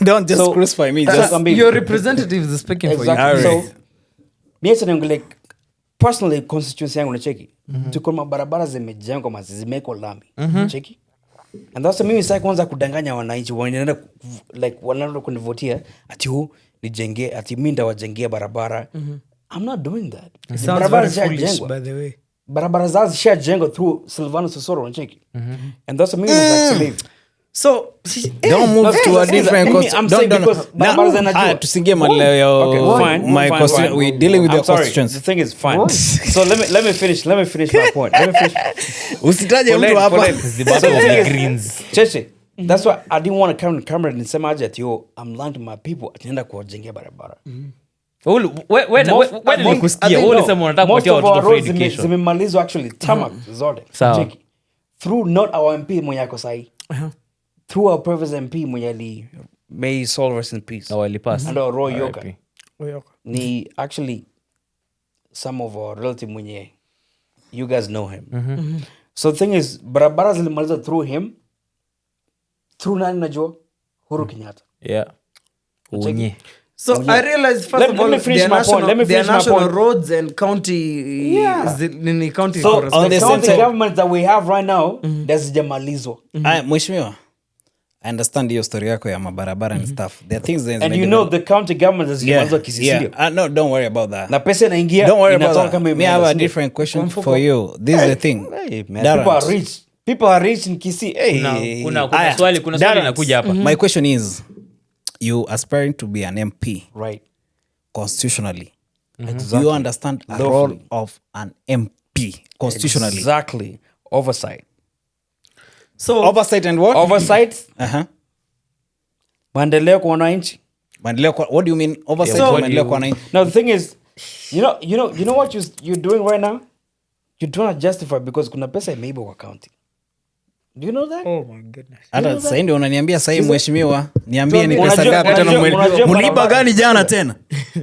Don't just So- crucify me. so- Just Your representative is speaking for you. Exactly. Alright. So, mi acha niongele personally constituency yangu nacheki. Tuko na barabara zimejengwa mazi zimeko lami. Cheki. And that's mimi sasa kwanza kudanganya wananchi wanaenda like wanaenda kunivotia ati nijenge ati mimi ndawajengea barabara. I'm not doing that. It sounds Barabara very foolish, zishajengwa. by the way. Barabara zao zishajengwa through Silvanus Osoro unacheki. And that's a meaning of excellence. So Don't move to a different question. I'm saying because barabara zinajua. Tusingie maleo Okay, fine. my fine, question. fine. We're dealing with I'm your sorry. questions. The thing is fine. So let me finish my point. Usitaje mtu hapa. The battle of the greens. Cheche, that's why I didn't want to come on camera and nisema aje ati I'm lying to my people atienda kuwajengea barabara. Nilikusikia wewe ulisema unataka kupatia watoto free education. Zimemalizwa actually tarmac zote. Sawa. Check. Through not our MP mwenye ako sahi. Through our previous MP mwenye ali may his soul rest in peace. Na walipass. And our Roy Yoka. RIP. Ni actually some of our relative mwenye you guys know him. So the thing is barabara zilimalizwa through him. Through nani najua? Uhuru Kenyatta. Yeah. Unye. So I realized first of all, let me finish my point. Let me there are finish my national point. roads and county, county So forests. on the the county same- government that we have right now, hazijamalizwa. Mheshimiwa, I understand hiyo story yako ya mabarabara and stuff. There are things that And you know the county government hazijamalizwa kisisidio. No, don't worry about that. Na pesa inaingia. Don't worry about inatoka that. kama Me imeenda, have a sindio? different question for you. This is the thing. Hey, man, Darrant. people are rich. People are rich in Kisii. Hey. Kuna Aya, swali Darrant. inakuja hapa. My question is, you aspiring to be an MP Right. constitutionally. Do Exactly. you understand the Lawfully. role of an MP constitutionally? Exactly. Oversight. So Oversight and what? Oversight. Uh-huh. Maendeleo kwa wananchi. Maendeleo kwa- what do you mean oversight? So- Maendeleo kwa wananchi? Now the thing is, you know what you're doing right now? You're trying to justify because kuna pesa imeiba kwa county. Do you know that? oh my goodness. Hata sasa ndio unaniambia sasa mheshimiwa, niambie ni Unajua- pesa ngapi tena unajua mliiba barabara- gani jana tena?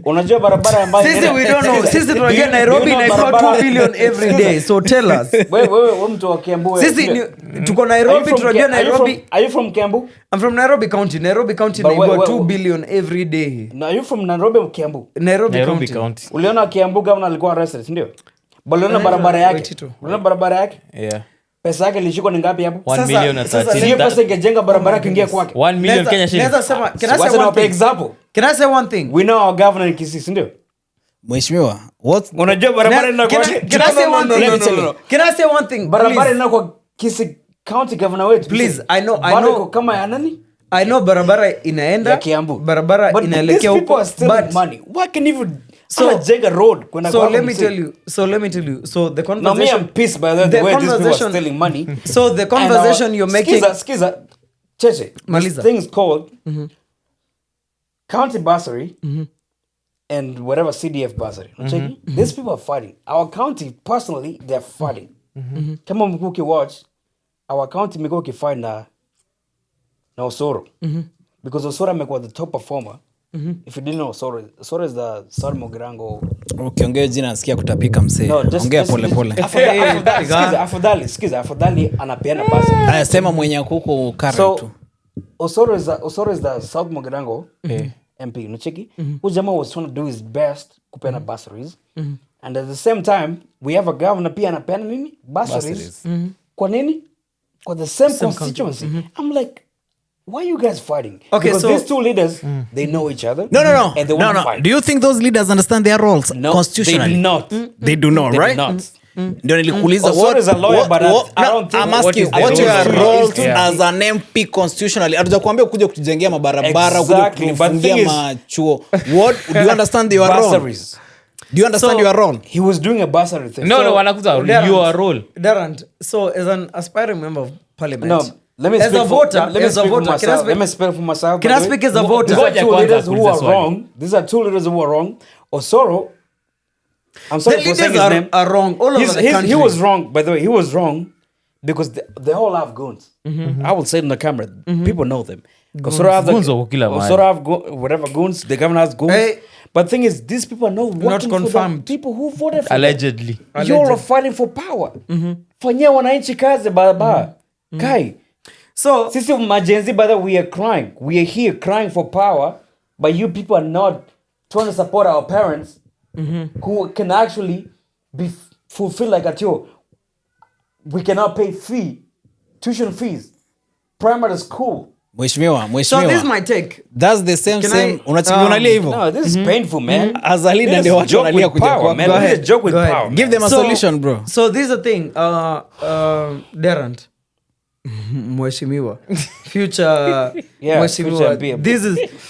Unajua barabara ambayo Sisi we don't know. Sisi tunajua Nairobi inaibua 2 billion every day. So tell us. wewe mtu wa Kiambu. Sisi tuko Nairobi, tunajua Nairobi. Are you from Kiambu? I'm from Nairobi County. Nairobi County But inaibua where- 2 billion every day. No, are you from Nairobi or Kiambu? Nairobi Nairobi County. County. Uliona Kiambu governor alikuwa arrested, ndio? Uliona Anaitwa barabara yake? Waitito. Uliona barabara yake? Yeah. Pesa yake ilishikwa ni ngapi hapo? 1 Sasa- million na sasa 13. Sio pesa ingejenga barabara kiingia kwake. 1 million Kenya shillings. Naweza sema, can I Wacha say one niwape thing? example. Can I say one thing? We know our governor in Kisii, ndio? Mheshimiwa, what Unajua barabara ina Can kwa I say one thing? Let me tell you. Can I say one thing? barabara Please. ina kwa Kisii county governor wetu. Please, I know- Bado know- iko kama ya nani? I know barabara inaenda Ya Kiambu. barabara But inaelekea these people huko, are stealing but money. Why can you So- anajenga road kwenda so kwa let me Kisii? tell you so the Now me conversation I'm pissed by the way these people are conversation- stealing money. so the conversation you're making Skiza, Cheche. This Maliza. thing is called county bursary and whatever CDF bursary. Unacheki? These people are fighting. Our county, personally, they're fighting. Kama mkuu ukiwatch, our county imekuwa ukifight na Osoro. Because Osoro amekuwa the top performer. If you didn't know Osoro is the Salmo Grango. ukiongea jina nasikia kutapika msee. No, just Ongea pole pole. Afadhali anapeana bursary. Haya, sema mwenye huko current tu. So Osoro is the South Mogirango MP. Unacheki? Huyu jamaa was trying to do his best kupeana bursaries. And at the same time, we have a governor pia anapeana nini? Bursaries. Kwa nini? For the same constituency. I'm like, why are you guys fighting? Okay, because so- these two leaders, they know each other. No. And they want to fight. Do you think those leaders understand their roles No, constitutionally? they do not. They do not, They do right? not. Ndio nilikuuliza Osoro is a lawyer, but I don't think- I'm what asking is the what role your of- roles Yeah. as an MP constitutionally. Hatujakuambia kuja kutujengea mabarabara, kuja Exactly, but the kufungia thing is- machuo. What do you understand your role? Bursaries. Do you understand So- your role? He was doing a bursary thing. No, wanakuza Darrant, your role. Darrant, so as an aspiring member of parliament, No, let me as speak a for- voter, let me as a speak for voter, can I myself. speak- Let me speak for myself. Can by I the way. speak as a voter? These are Ngoja two kwanza leaders who kuuliza are swali. wrong. These are two leaders who are wrong. Osoro, I'm the sorry for saying leaders his are, name. are wrong all over the country. He was wrong, by the way. He was wrong because they all have goons. I will say it on the camera. People know them. Osoro have Goons wako kila mahali. Osoro have whatever goons. The governor has goons. Hey. But the thing is, these people are not working for the confirmed. people who voted for them. Allegedly. You're fighting for power. Fanyia wananchi kazi barabara. Kai. So Sisi majenzi, by the way, we are crying. We are here crying for power, but you people are not trying to support our parents who can actually be fulfilled like at you. We cannot pay tuition fees, primary school, Mheshimiwa. So this is my take. That's the same. Unalia hivyo. No, this is painful, man. As a leader ndio watu wanalia kuja kwa. Go ahead. Joke with power. Give them a solution, bro. So this is the thing. Darrant. Mheshimiwa. Future Mheshimiwa. future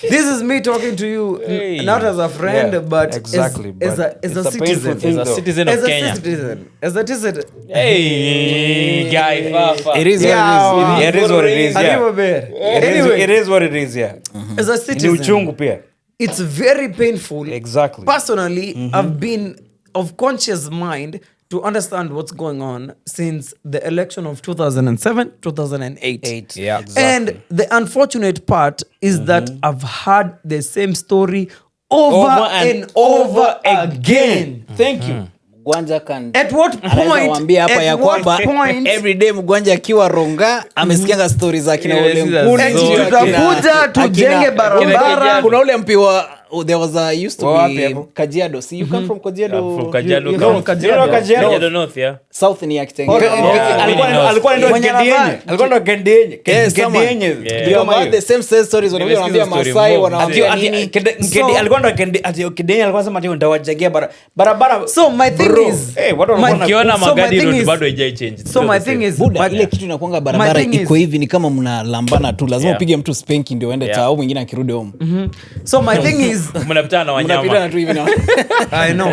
This is me talking to you not as a friend but exactly, as a citizen. Thing, As a citizen of Kenya. As a citizen. Hey, guy, Fafa. It is It is what it is, yeah. Anyway, It is what it is, yeah. as a Ni citizen, uchungu pia. it's very painful. Exactly. Personally, I've been of conscious mind to understand what's going on since the election of 2007, 2008. Yeah. Exactly. And the unfortunate part is that I've heard the same story over and over again. Thank you. Mgwanja can At what point? Anawaambia hapa ya kwamba every day Mgwanja akiwa Ronga amesikianga stories za kina ule Mkuli. Tutakuja tujenge barabara. Kuna ule mpi wa there was a used to Wapi be hapo? Kajiado. See you come from Kajiado. From Kajiado. You North. from Kajiado? Kajiado North, yeah. South ni ya Kitenge. Alikuwa ndio Mwenye Kendenye. anavaa. Alikuwa ndio Kendenye. Yes, someone. Kendenye. Yeah. You have the same stories wanaambia Nimesikiza Masai story more. wanaambia Ati- nini. Kendi- alikuwa ndo Kendenye alikuwa sema ati ndawajengea barabara. So my thing Bro, is, hey, watu wanakuwa na- Ukiona So my magadi thing road is- bado haijai change. so my thing is, Buda, my- ile kitu inakuanga barabara my thing iko is- hivi ni kama mnalambana tu lazima Yeah. upige mtu spanking ndio uende Yeah. tao mwingine akirudi home. so my thing is, Mnapitana na Mnapitana wanyama. tu hivi na I know.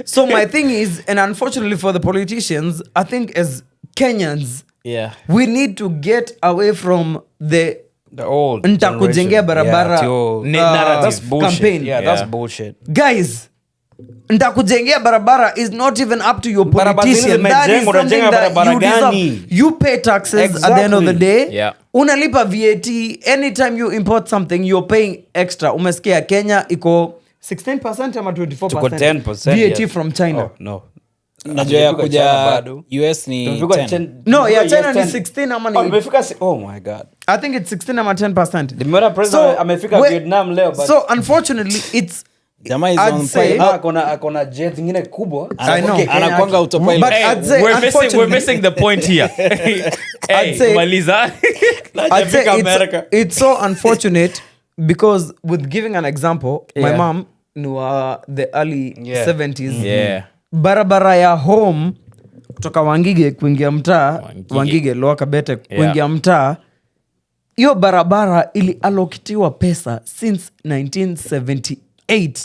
So my thing is, and unfortunately for the politicians, I think as Kenyans, yeah. we need to get away from the The old ntakujengea generation. barabara Yeah, tio- narrative. that's bullshit. campaign. Yeah, Yeah. that's bullshit. Guys, ntakujengea barabara is not even up to your Barabara zile politician. That is zimejengwa, something unajenga that barabara you deserve. gani? You pay taxes at the end of the day. Yeah. Unalipa VAT. Anytime you import something, you're paying extra. Umesikia Kenya iko 16% ama 24%? Tuko 10%. VAT yes. from China. Oh, no. Najua ya Tumefika China kuja bado. US ni Tumefika 10. 10. No, yeah, Tumefika China ni 10. 16 ama ni- Oh, tumefika oh my god. I think it's 16 ama 10%. Nimeona president amefika Vietnam leo, but- So unfortunately, it's Jamaa is I'd on say- fire. akona jet zingine kubwa. I know. Anakwanga autopilot. But Hey, I'd say, we're unfortunately- missing the point here. Hey, say- maliza. I'd say Hajafika America. it's so unfortunate because with giving an example, my Yeah. mom knew the early Yeah. 70s. Yeah. Barabara ya home kutoka Wangige kuingia mtaa, Wangige Lower Kabete kuingia mtaa, hiyo barabara iliallokitiwa pesa since 1978.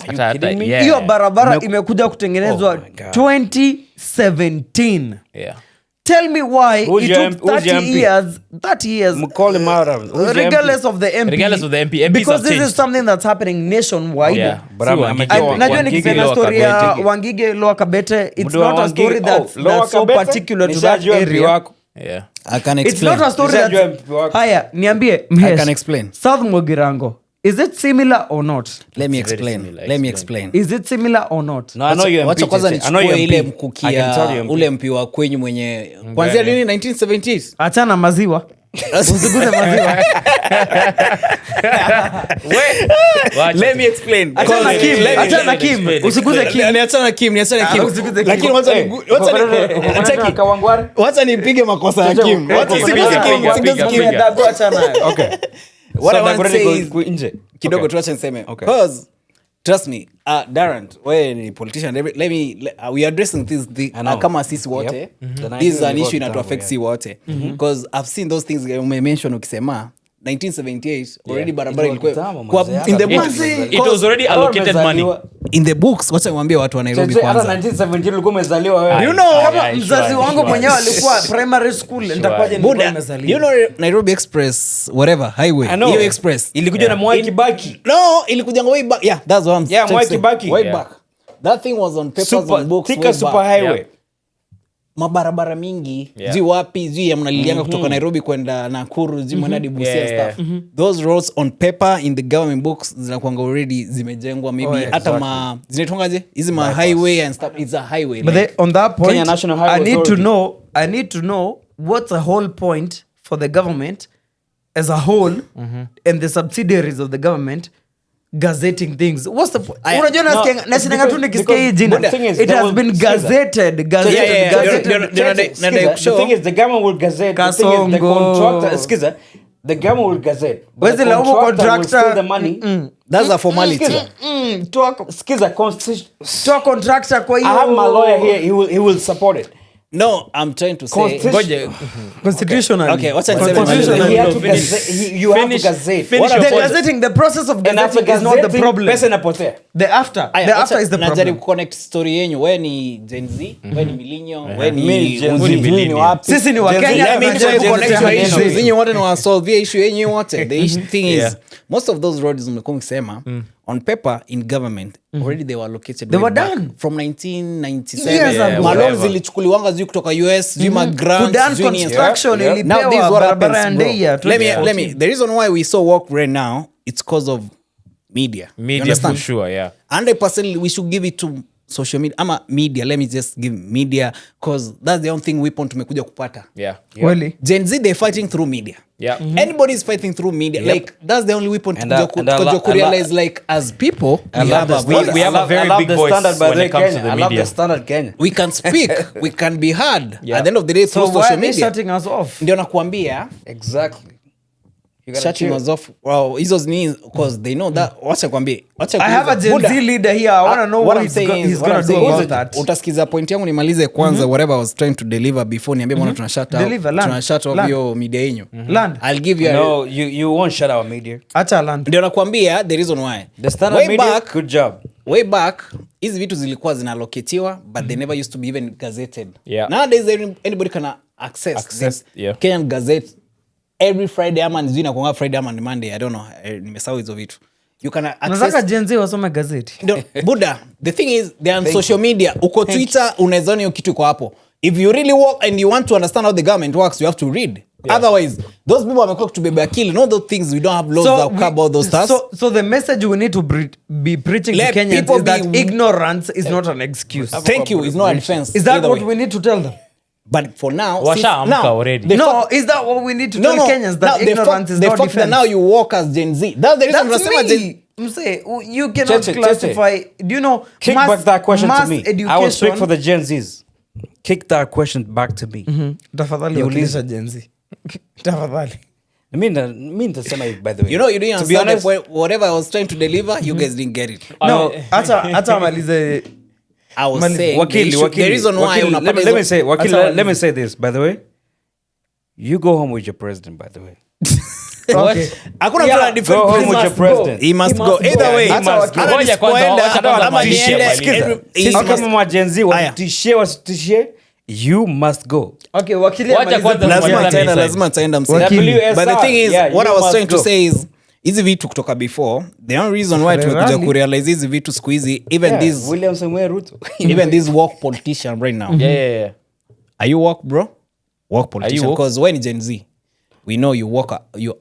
Hata, yeah. Hiyo barabara imekuja kutengenezwa Oh my God. 2017. Yeah. Tell me why Who's it your took who's your 30 MP? years, 30 years, Call him out. Who's your regardless of the MP. Regardless of the MP, MPs because have this is changed. something that's happening nationwide. Yeah. But Si I'm- Wangige. I'm- Najua Wangige nikisema Lower story ya Kabete. Wangige Lower Kabete, it's Mdu wa not a story Wangige- that's, Lower that's so Kabete? particular to that Nishajua MP area. wako. Yeah. I can It's explain. not a story Nishajua that's... MP wako. Haya, niambie, I Mhesh, can explain. South Mogirango, is it similar or not? Let me It's very explain. similar. Let me Explain. explain. Is it similar or not? No, I know you Wacha kwanza I know you nichukue ile I can mkukia tell you ule mpi wa kwenyu mwenye kwanzia lini 1978 Achana maziwa. Usiguze maziwa. let me explain Achana Kim, achana Kim. Usiguze Kim. niachana Kim usiguze Kim. lakini wacha nipige makosa ya Kim wacha siguze Kim siguze Kim Achana. Okay. what So I want to Darrant say iko is nje. kidogo Okay. tuache niseme Okay. cause trust me Darrant wewe ni politician we are addressing this I know. kama sisi wote Yep. Mhm. this is The an 19 issue inatu vote affect si wote because I've seen those things umemention ukisema 1978 already barabara ilikuwa Kitambo, kwa manze, in the hata books mimi It was already allocated money. in the books wacha niwaambie watu wa Nairobi Cheche, hata kwanza 1917 ulikuwa umezaliwa wewe. you know Kama Yeah, mzazi sure, wangu sure. mwenyewe alikuwa primary school, nitakuwaje nilikuwa Buda, nimezaliwa? you know Nairobi Express whatever highway I know. hiyo express Ilikuja na Mwai Kibaki. no ilikuja way back yeah that's what I'm Yeah, trying Mwai to say. Kibaki. way Yeah. back that thing was on papers Super, on books Thika way super back. highway. Yeah. mabarabara mingi Yeah. zi wapi zi ya mnalilianga kutoka Nairobi kwenda Nakuru zi mwenda Busia Yeah, stuff those roads on paper in the government books zinakuanga already zimejengwa maybe yeah, hata ma zinaitwangaje hizi ma highway and stuff it's a highway But like, on that point, Kenya National Highway I Authority. need to know what's the whole point for the government as a whole and the subsidiaries of the government gazetting things. What's the point? Unajua nasikia tu nikisikia hii jina. the thing is, It there has was- been Skiza. gazetted. Yeah. The thing is, the government will gazette. The thing is, the government will the government will gazette. But Where's the the local contractor will steal contractor? the money. That's a formality. Skiza constitution. Toa contractor kwa I have my hiyo lawyer here. He will support it. No, I'm trying to say. Constitution. constitutionally. Okay, what's I Constitutionally. He have to gazette. You have to gazette. finish What your The I'm- point. gazetting, the process of and after gazetting is not the gazetting, problem. pesa inapotea. The after is the najaribu problem. connect story yenyu we ni Gen Z we ni millennial we Mimi ni ni Gen Z. Uzi. Millennial. Ni wapi? Sisi ni Wakenya, Gen Z. Let me tunajaribu try to Gen Z. connect your Gen Z. issues. Nyinyi wote nawasolvia issue yenyu wote. The issue thing Yeah. is most of those roads mmekuwa mkisema on paper in government already they were located They way were back done. from 1997. Years ago. Malon Whatever. zilichukuliwanga sijui kutoka US sijui magrants Kudan sijui nini. construction Now ilipewa this is what barabara ya happens, bro. Ndeia, Let me the reason why we saw work right now it's because of media. You Media for understand? sure, yeah. 100% we should give it to social media ama media. Let me just give media because that's the only thing weapon tumekuja kupata. Yeah. Kweli. Gen Z they're fighting through media. Yeah. Anybody is fighting through media. Like that's the only weapon And to I- and I lo- realize like as people we have a we- voice. we have a very big the voice standard by when the it comes to Kenya. the I love media. the standard Kenya. We can speak, we can be heard. Yeah. At the end of the day So through why are social they media. shutting us off? Ndio nakuambia Exactly. You gotta shutting chill. us off. Well, hizo ni because they know that wacha kwambie. I have a Gen Z leader here. I want to know what I'm he's saying he's is- what going I'm to do saying about is, that. utasikiza point yangu nimalize kwanza whatever I was trying to deliver before niambie mbona tuna shut out Deliver, land. tuna shut off Land. hiyo media yenyu. Land. I'll give you a, No, you won't shut our media. Acha land. ndio nakwambia the reason why The standard way media, back good job. way back hizi vitu zilikuwa zinaloketiwa but they never used to be even gazetted. Yeah. Nowadays anybody can access this yeah. Kenyan Gazette every Friday ama nzui na Friday ama ni Monday I don't know nimesahau hizo vitu you can Nataka access Gen Z wasome gazeti. No, Buddha, the thing is they're on social media uko Twitter unaezona hiyo kitu iko hapo if you really work and you want to understand how the government works you have to read. Otherwise those people wamekuwa kutubeba akili and all those things we don't have laws that cover all those stuff. So the message we need to be preaching Let to Kenyans people is that be- ignorance is not an excuse. Thank you, it's not a defense. Is that either what way. we need to tell them? But for now, Washaamka now, already. the No, fact- is that what we need to no, tell no. Kenyans Now, that ignorance is the not fact that defense? now you walk as Gen Z. That's the reason That's tunasema Gen- me. Mse, you cannot Cheche, classify. Do you know Kick mass, back that question to mass me. education? I will speak for the Gen Zs. Kick that question back to me. Tafadhali You wakilisha Gen Z. Tafadhali. I mean the same by the way. You know, you didn't To be understand honest, the point. Whatever I was trying to deliver, you guys didn't get it. No, acha amalize. I was Mali- saying Wakili, the reason why Wakili, unapata let hizo- me say, Wakili, Acha let me say this, by the way. You go home with your president, by the way. Okay. Hakuna Yeah, mtu ana different go home president. with your president. He must go. Either way. He Hata must go. hata Ngoja kwanza, nisipoenda, wacha kwanza ama malizie, niende, malizie. every- he Sisi must- kama Gen Z Aya. watishie, you must go. Okay, wakili Wacha amalize kwanza point lazima Lazima yake. ataenda decide. lazima ataenda msee. Wakili. But the thing is Yeah, what you I was must trying to go. say is hizi vitu kutoka before the only reason why tumekuja Rally. kurealize hizi vitu siku hizi even Yeah, this William Samuel Ruto. even this woke politician right now Yeah. are you woke bro woke politician woke? because when Gen Z we know you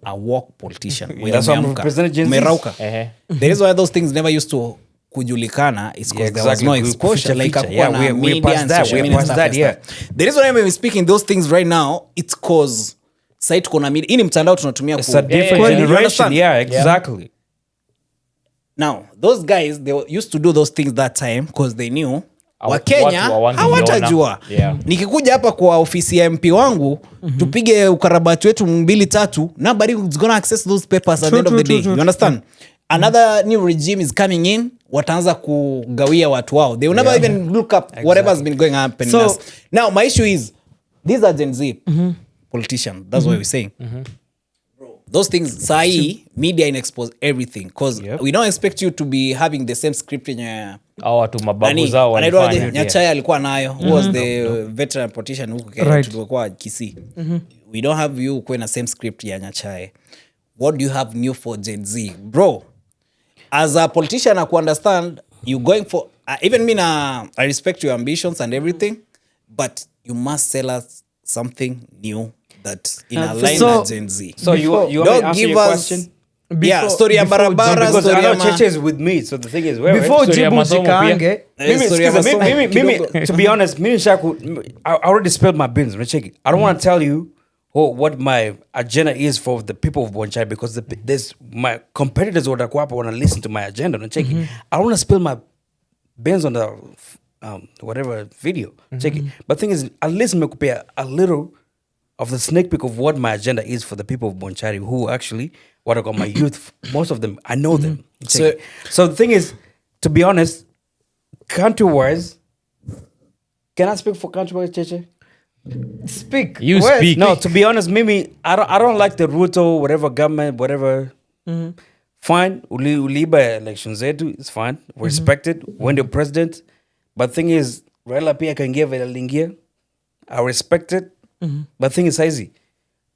a woke politician when That's why I'm umeamka, representing Gen Zs. umerauka. Ehe. The reason why those things never used to kujulikana is because Yeah, there was no exactly. exposure like Feature. hakuwa Yeah, na we're media past and that, social we're media past stuff that, and yeah. stuff. The reason why we're speaking those things right now it's cause site kuna media hii ni mtandao tunatumia It's a different You generation. understand? Yeah, exactly. Now those guys they used to do those things that time because they knew Wakenya watu hawakuiona. hawatajua. Yeah. Nikikuja hapa kwa ofisi ya MP wangu tupige ukarabati wetu 2-3 nobody is gonna access those papers at the end of the day. You understand? Another new regime is coming in wataanza kugawia watu wao. They will never even look up whatever has been going on. So- Now my issue is these are Gen Z politicians. That's what we're saying. Those things sahi media inexpose everything because we don't expect you to be having the same script in your Hao watu mababu nani, zao anaitwa walifanya. aje? Nyachaya alikuwa nayo who was the veteran politician huku Kenya Right. tulikuwa Kisii. We don't have you kuwe na same script ya Nyachaya. What do you have new for Gen Z bro? As a politician I understand you going for even me na I respect your ambitions and everything but you must sell us something new that in a line so- na Gen Z. So you want me to Don't answer give your us question? yeah story ya barabara Because story I know ya Cheche is with me, so the thing is, where Before Story ya jibu masomo jikaange. Mimi, story ya skiza, masomo mimi, kidogo. to be honest, mimi nishaku, I already spilled my beans. Check it. I don't want to tell you what my agenda is for the people of Bonchai because there's my competitors want to listen to my agenda. Check it. I don't want to spill my beans on the whatever video. Check it. But thing is, at least me a little of the sneak peek of what my agenda is for the people of Bonchari, who actually, what I call my youth, most of them, I know them. So the thing is, to be honest, country-wise, can I speak for country-wise, Cheche? Speak. You speak. No, to be honest, Mimi, I don't like the Ruto, whatever government, whatever. Fine, uliba elections zetu, it's fine. We respect it. When the president, but thing is, Raila pia kaingia vile lingia. I respect it. But thing is easy.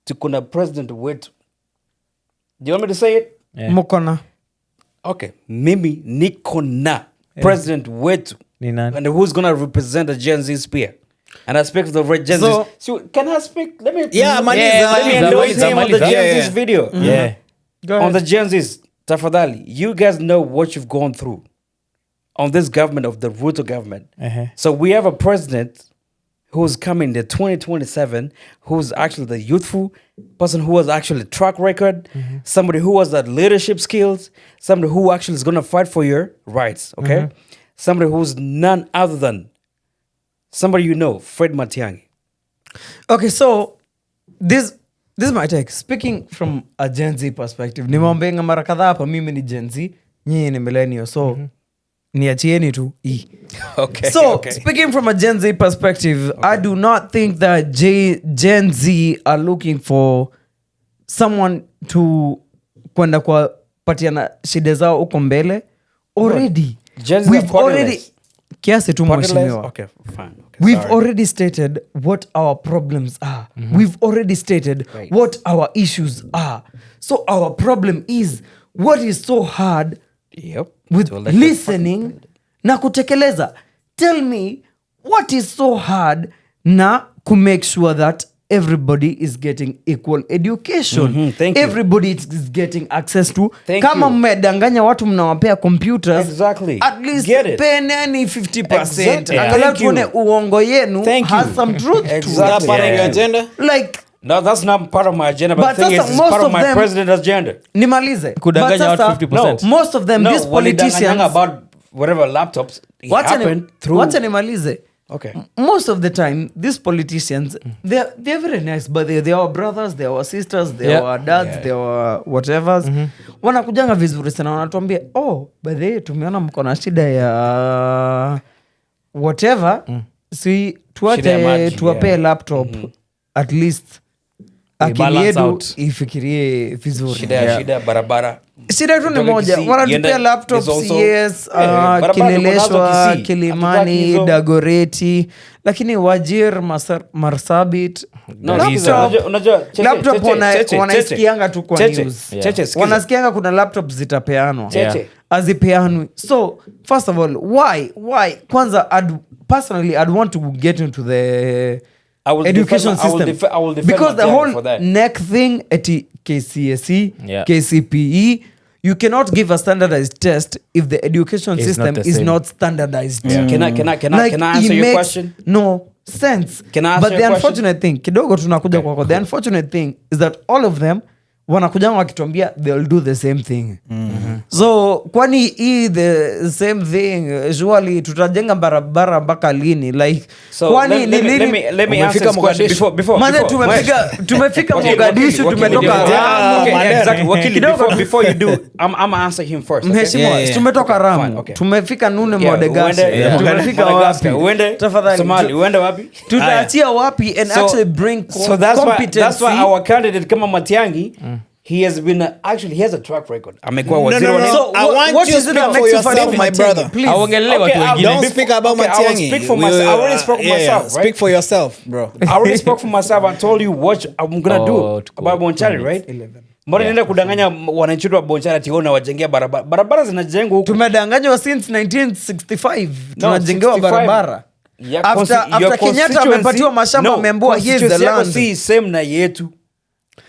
Tukuna president wetu. Do you want me to say it? Yeah. Mukona. Okay. Mimi nikona president wetu. Ni nani? And who's gonna represent the Gen Z spear? And I speak for the red Gen So- Z. So, can I speak? Let me. Yeah, let me Maliza, endorse Maliza, him on the Maliza. Gen Z's Yeah. video. Yeah. Go On ahead. the Gen Z's, tafadhali, you guys know what you've gone through on this government of the Ruto government. So we have a president who's coming to 2027, who's actually the youthful person who has actually track record, somebody who has that leadership skills, somebody who actually is going to fight for your rights, okay? Somebody who's none other than somebody you know, Fred Matiang'i. Okay, so this is my take. Speaking from a Gen Z perspective, nimeombenga mara kadhaa hapa, mimi ni Gen Z, nyinyi ni millennial, so niachieni tu hii. Okay. So, okay. speaking from a Gen Z perspective, I do not think that Gen Z are looking for someone to kwenda kwa patiana shida zao huko mbele. Already. Gen Z are We've already... partnerless. Kiasi tu mheshimiwa. Okay, fine. Okay, We've sorry. already stated what our problems are. We've already stated Right. what our issues are. So our problem is what is so hard Yep. with To elect a listening na kutekeleza. Tell me what is so hard na to make sure that everybody is getting equal education. Thank you. Everybody is getting access to. Thank Kama you. mmedanganya watu mnawapea computers, Exactly. at least Get it. peneni 50%. Exactly. Angalau Thank you. tuone uongo yenu Thank has you. some truth to Exactly. it. Is that part of your Yeah. agenda? Like, No, that's not part of my agenda, but But the thing is, sasa it's most part of of my them- president's agenda. nimalize. Kudanganya But watu sasa, 50%. most of them, these politicians... walidanganyanga about whatever laptops it happened through. Wacha nimalize. Okay. Most of the time, these politicians, they're very nice, but they're our brothers, they're our sisters, they're Yeah. our dads, Yeah. they're our whatevers. Wanakujanga vizuri sana, wanatuambia, oh, by the way, tumeona mko na shida ya whatever, si Shida ya maji, tuwapee yeah. laptop at least akili balance yetu out. ifikirie vizuri. Shida barabara. Shida tu ni Kutoka moja, Kisii, wanatupia iende- laptops, there's also- yes, barabara tuko nazo Kileleshwa, Kisii. Hatutaki Kilimani, hizo. Dagoreti, lakini Wajir, Marsabit, No, laptop, unajua, Cheche, laptop Cheche, wanaisikianga tu kwa Cheche, news. Cheche, sikiza. Wanasikianga kuna laptop zitapeanwa. Cheche. Hazipeanwi. So, first of all, why? Kwanza, personally, I'd want to get into the I will education defend- I will system. defe- I will defend Because the Matiang'i whole for that. neck thing at KCSE, Yeah. KCPE, you cannot give a standardized test if the education It's system not the is same. not standardized. Can I answer it your makes question? No sense. Can I answer But your the question? unfortunate thing, kidogo tunakuja kwako. The unfortunate thing is that all of them wanakujanga wakituambia they'll do the same thing. So kwani hii the same thing, surely tutajenga barabara mpaka lini? Like So kwani let ni me lini? answer Umefika this question Mogadishu. before. Maana tumefika Okay, Mogadishu, wakili, tumetoka wakili, Lamu. okay, Mandela. exactly. Wakili, Kidogo. before you do, I'm answer him first. Okay? Mheshimiwa, Yeah, yeah. tumetoka Ramu, Fine, okay. tumefika Nune Yeah, Modegashe, uende- tumefika Madagascar, wapi? uende Tafadhali, Somali, uende wapi? tutaachia wapi and actually bring So that's why our candidate kama Matiang'i, he has a track record. Amekuwa No, waziri no, wa no. nini? So I want what you to is it speak that for makes you fight yourself, for my Matiang'i? brother. Please. Aongelele watu wengine. Don't speak about Okay, I will Matiang'i. speak for myself. I already spoke for myself, right? Speak for yourself, bro. I already spoke for myself. I told you what I'm gonna do tuko about Bonchari, right? Mbona nienda kudanganya wananchi wa Bonchari ati ona wajengea barabara. Barabara zinajengwa huku. Tumedanganywa since 1965 No, tunajengewa 65. barabara. Your After Kenyatta amepatiwa mashamba, ameambiwa here's the constituency yako land. si same na yetu.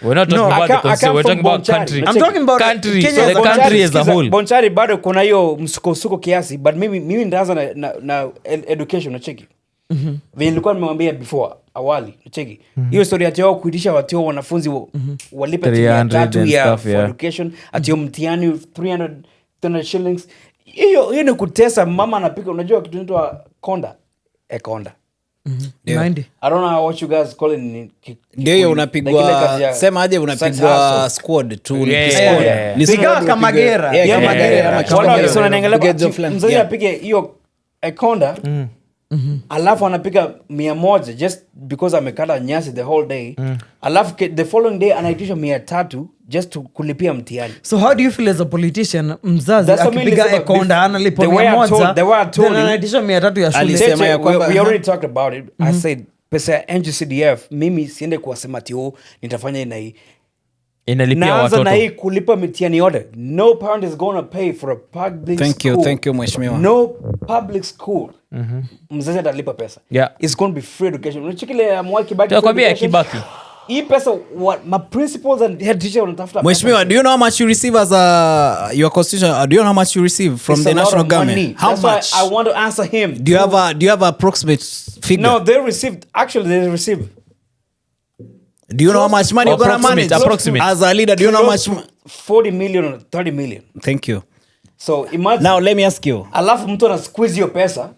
We're not talking No, about I the come constitution. We're talking from about Bonchari. country. I'm talking about Country. Kenya So as the a country country. as a Sikiza, whole. Bonchari bado kuna hiyo msukosuko kiasi, but mimi ndaanza na education nacheki. Vile nilikuwa nimemwambia before awali nacheki. Hiyo story ati wao kuitisha watu wanafunzi walipe 300 300 and ya stuff, for yeah. education ati mtihani 300 shillings. Hiyo ni kutesa. Mama anapika, unajua kitu inaitwa konda. Konda. Ndio. 90. I don't know what you guys call it. Ndio hiyo unapigwa sema aje unapigwa squad tu ni squad. Ni Piga kama gera. kama gera kama Wala sio gera. unaangalia mzee apige hiyo ikonda. Alafu anapiga 100 just because amekata nyasi the whole day. Alafu the following day anaitisha 300 just to kulipia mtihani. So how do you feel as a politician mzazi That's what I mean, akipiga listen, ekonda analipa the way I told- the way I 100 told then you- anaitisha 300 ya shule. Alisema Cheche, ya kwamba- we already talked about it. I said pesa ya NGCDF mimi siende kuwasema ati nitafanya na hii. inalipia Naanza watoto na hii kulipa mitihani yote. No parent is going to pay for a public school. Thank you Mheshimiwa. No public school. Mzazi atalipa pesa. Yeah. It's going to be free education. Unachikile Mwai Kibaki. Tunakwambia Kibaki. Hii pesa what my principals and head teacher wanatafuta. Mheshimiwa, do you know how much you receive as your constitution? Do you know how much you receive from It's the a lot national of government? money. How That's much? why I want to answer him. Do you have approximate figure? No, they received. Do you know how much money you're gonna manage? Approximate. As a leader, do you know how much? 40 million or 30 million. Thank you. So imagine. Now let me ask you. Alafu mtu ana squeeze hiyo pesa.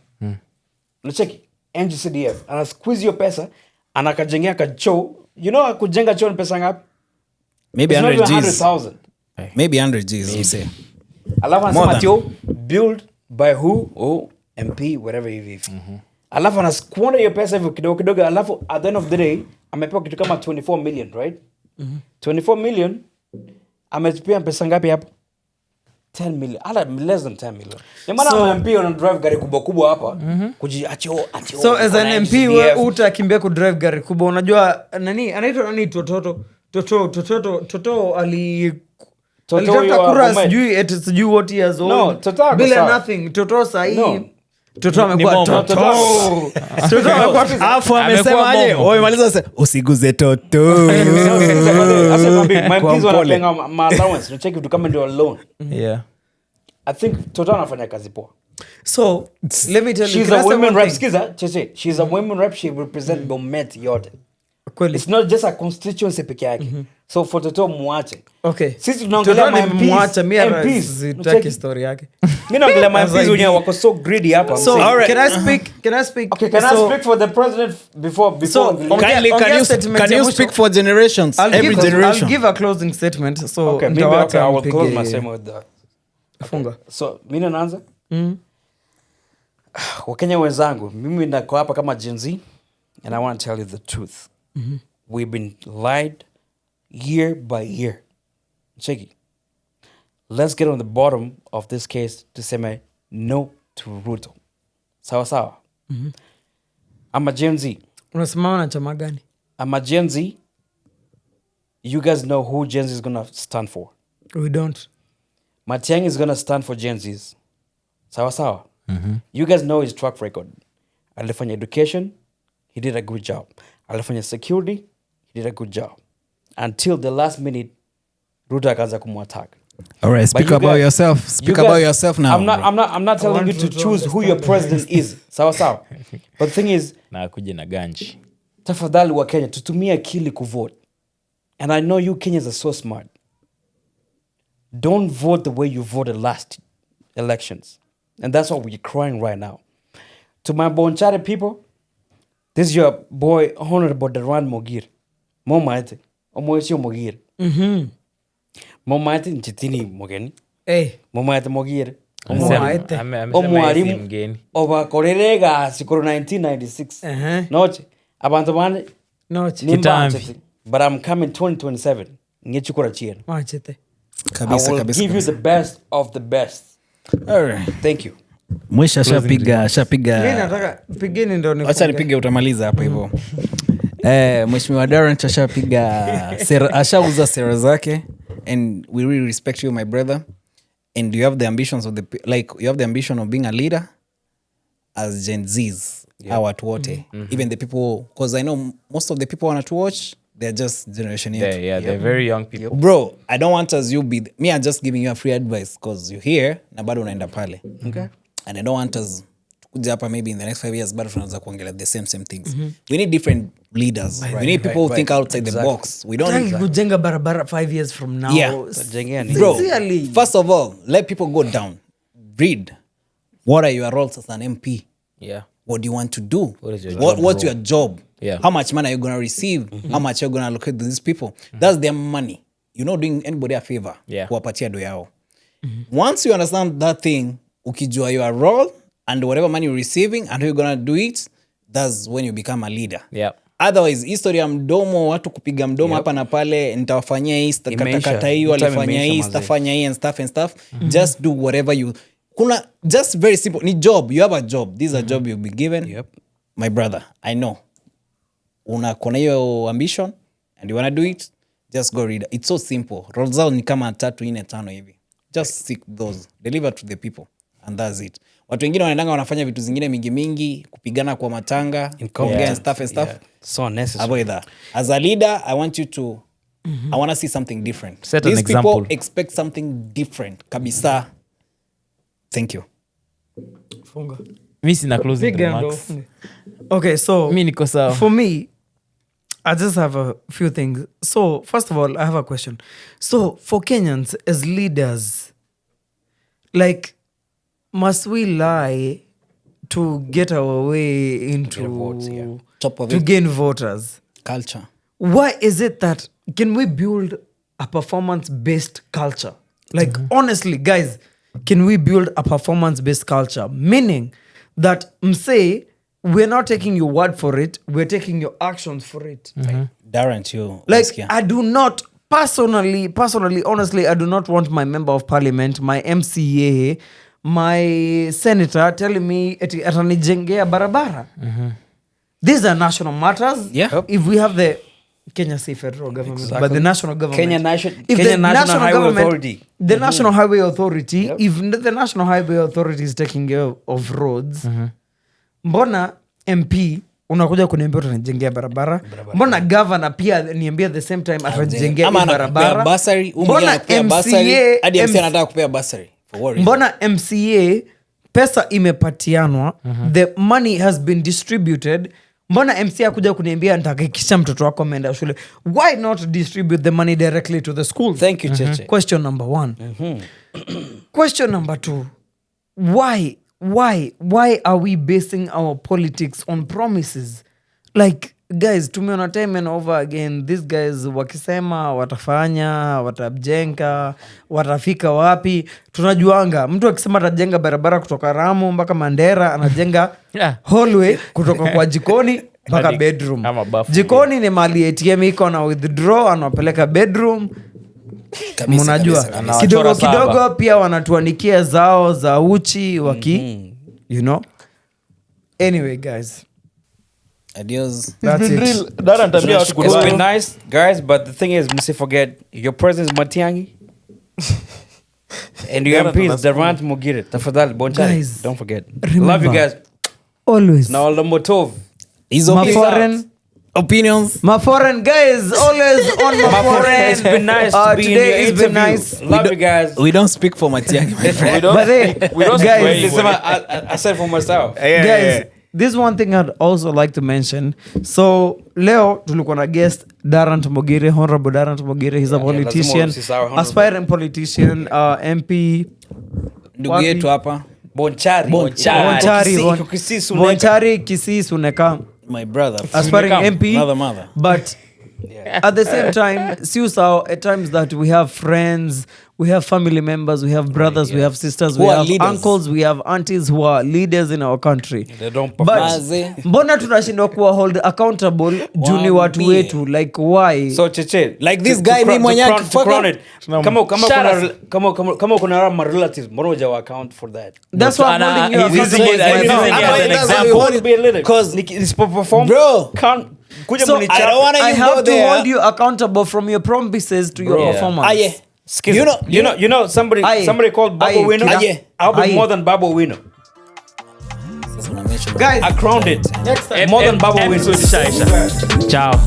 Unacheki NGCDF ana squeeze hiyo pesa anakajengea kachoo. You know kujenga choo ni pesa ngapi? Maybe It's not 100 even G's. 100,000. Maybe 100 G's, you say. Alafu More anasema than. tio build by who? Oh, MP whatever hivi. Alafu ana squander hiyo pesa hivyo kidogo kidogo. Alafu at the end of the day amepewa kitu kama 24 million, right? 24 million ametupia pesa ngapi hapo? 10 million. Less than 10 million. Yamana MP on drive gari kubwa kubwa hapa. Kuji atio. So as an MP wewe utakimbia ku drive gari kubwa, unajua nani anaitwa nani Toto ali alitafuta kura sijui what years old. No, Toto bila sawa. nothing. Toto sahi No. Toto amekuwa Momo. Toto. Toto amekuwa Afu amesema aje? Momo. Wewe maliza sasa usiguze toto. My Kwa MPs mpole. wanapenga ma allowance. Unacheki vitu kama ndio loan. Yeah. I think Toto anafanya kazi poa. So let me tell you, She's can I a say women one rep. thing? Skiza, Cheche. She's a women rep. She represent Bomet yote. Kweli. It's not just a constituency peke yake. So for Toto muache. Okay. Sisi tunaongelea Toto ma ni MPs. mwacha, mimi MPs. sitaki Unacheki? story yake. Mimi naongelea ma As MPs I wenyewe do. wako so greedy hapa. So I'm saying- can I speak? Okay, can I speak for the president before So, Kindly, ongea statement can ya you mwisho. speak for generations? Every generation. I'll give a closing statement. So Okay, maybe nitawaacha I will mpige- close my same with that. funga. So, mimi naanza. Wakenya wenzangu, mimi nako hapa kama Gen Z and I want to tell you the truth. We've been lied year by year. Check it. Let's get on the bottom of this case to say no to Ruto. Sawa sawa. I'm a Gen Z. Unasimama na chama gani? I'm a Gen Z. You guys know who Gen Z is going to stand for. We don't. Matiang'i is going to stand for Gen Zs. Sawa sawa. You guys know his track record. Alifanya education, he did a good job. Alifanya security, he did a good job. Until the last minute, Ruto akaanza kumwattack. All right, speak you about guys- yourself. Speak you about guys- yourself now. I'm not telling you to choose who your president is. Sawa sawa. But the thing is, na akuje na ganji. tafadhali wa Kenya, tutumie akili kuvote. And I know you Kenyans are so smart. Don't vote the way you voted last elections. And that's what we're crying right now. To my Bonchari people, this is your boy, Honorable Darrant Mogir. Momaite. Omoesio Mogir. Momaite nchitini mogeni. Hey, Momaite Mogir. Momaite. Omwarimu mgeni. obakorere gasi koro 1996. Noche. Abantu bane no, nimba. But I'm coming 2027. Ngechukura chien. machete. I will give you the best of the best. All right. Thank you. Mwisha Mimi shapiga. nataka pigeni ndo nifunge. Acha nipige utamaliza hapo hivyo. Mheshimiwa Darrant ashauza sera zake and we really respect you my brother and you have the ambitions of you have the ambition of being a leader as Gen Zs. Our watu wote. Even the people, because I know most of the people want to watch, they're just generation yetu. They're very young people. Bro, I don't want us you be me. I'm just giving you a free advice because you're here na bado unaenda pale. Okay. And I don't want us kuja hapa maybe in the next 5 years bado tunaanza kuongelea the same things. We need different leaders. We need people who think outside the box. We don't Tangi kujenga barabara 5 years from now. Yeah. Bro, Sincerely. First of all, let people go down. Read. What are your roles as an MP? Yeah. what do you want to do? What is your What's job your job? Yeah. How much money are you going to receive? How much are you going to allocate to these people? That's their money. You're not doing anybody a favor. Yeah. Kuwapatia do yao. Once you understand that thing, ukijua your role and whatever money you're receiving and how you're going to do it, that's when you become a leader. Yeah. Otherwise, history ya mdomo, watu kupiga mdomo hapa na pale, nitawafanyia hii, kata hii, walifanyia hii, stafanya hii and stuff. Just do whatever you... just very simple. Ni job. You have a job. This is a job you'll be given. Yep. My brother, I know. Kona hiyo ambition and you want to do it, just go read. It's so simple. Roles zao ni kama 3, 4, 5 hivi. Just seek those. Deliver to the people. And that's it. Watu wengine wanaendanga wanafanya vitu zingine mingi kupigana kwa matanga, and stuff. Yeah. So unnecessary. Avoid that. As a leader, I want you to I want to see something different. Set an These example. people expect something different. Kabisa. Thank you. Mi sina closing remarks. Okay, so Mi niko sawa. for me, I just have a few things. So, first of all, I have a question. So, for Kenyans as leaders, like, must we lie to get our way into votes, yeah. Top of to it. gain voters? Culture. Why is it that can we build a performance-based culture? Like, honestly, guys, can we build a performance-based culture? Meaning that Mse, we're not taking your word for it, we're taking your actions for it. Darrant, you. Like, Askia. I do not personally, honestly, I do not want my member of parliament, my MCA, my senator telling me eti atanijengea barabara. These are national matters. Yeah. If we have the Kenya State federal government, but the national government, Kenya National Highway government- Authority. the National Highway Authority, if the National Highway Authority is taking care of roads, mbona MP unakuja kuniambia utanijengea barabara? Mbona governor pia niambia at the same time atanijengea Ama hii anakupea barabara? basari, Mbona anakupea basari, MCA hadi MC anataka kupea basari. For what reason? mbona MCA pesa imepatianwa, the money has been distributed, mbona MCA kuja kuniambia nitahakikisha mtoto wako ameenda shule? Why not distribute the money directly to the schools? Thank you, Cheche. Question number 1. Question number 2. Why are we basing our politics on promises? Like, guys, tumeona time and over again, these guys wakisema watafanya, watajenga, watafika wapi, tunajuanga mtu akisema atajenga barabara kutoka Ramu mpaka Mandera, anajenga hallway kutoka kwa jikoni mpaka bedroom. Ama bafu. Jikoni ni mali ATM iko na withdraw, anapeleka bedroom. Kabisa, Mnajua kabisa, kabisa. kidogo Anawachora kidogo pia wanatuanikia zao za uchi waki you know. Anyway, guys, Adios. that's it. Darrant ambia watu It's been kwa- nice, guys, but the thing is, must forget your president is Matiangi. And your MP is Darrant Mugire. Tafadhali, bonchari. Guys, Don't forget. remember, Love you guys. Always Now, Lomotov. His MaForeign, opinions. MaForeign, guys, always on MaForeign. It's been nice to be in your today it's been interview. nice. Love you guys. We don't speak for Matiangi, my friend. But hey, we don't guys, swear Listen, I said for myself. guys, this one thing I'd also like to mention. So leo tulikuwa na guest Darrant Mogire, Honorable Darrant Mogire. He's a politician, lazima usisahau honorable. aspiring politician, MP. Ndugu Wapi? yetu hapa. Bonchari. Bonchari Kisii Suneka, My brother. aspiring MP. Mother. But at the same time, at times that we have friends, we have family members, we have brothers, we have sisters, Who we are have leaders. uncles, we have aunties who are leaders in our country. They don't But Maze. mbona tunashindwa kuwa hold accountable juu ni watu Waambie. wetu? Like, why? So Cheche, Like this to guy, crown- me mwenye to crown- to akifuck crown up. it. Kama kuna ma relatives, mbona huja account for that? That's why I'm Ana- holding you he's accountable. using it as right now. an example. Be a leader. 'Cause- Nisipoperform, Bro. kuja So munichape. I don't wanna I you have go to there. hold you accountable from your promises to your Bro. performance. Aye. Excuse You me. You know somebody Aye. called Babo Aye, Wino? kida. I'll be Aye. more than Babo Wino. Sasa unamention. Guys, I crowned it. next time. More than Babo Wino. Episode ishaisha. Ciao.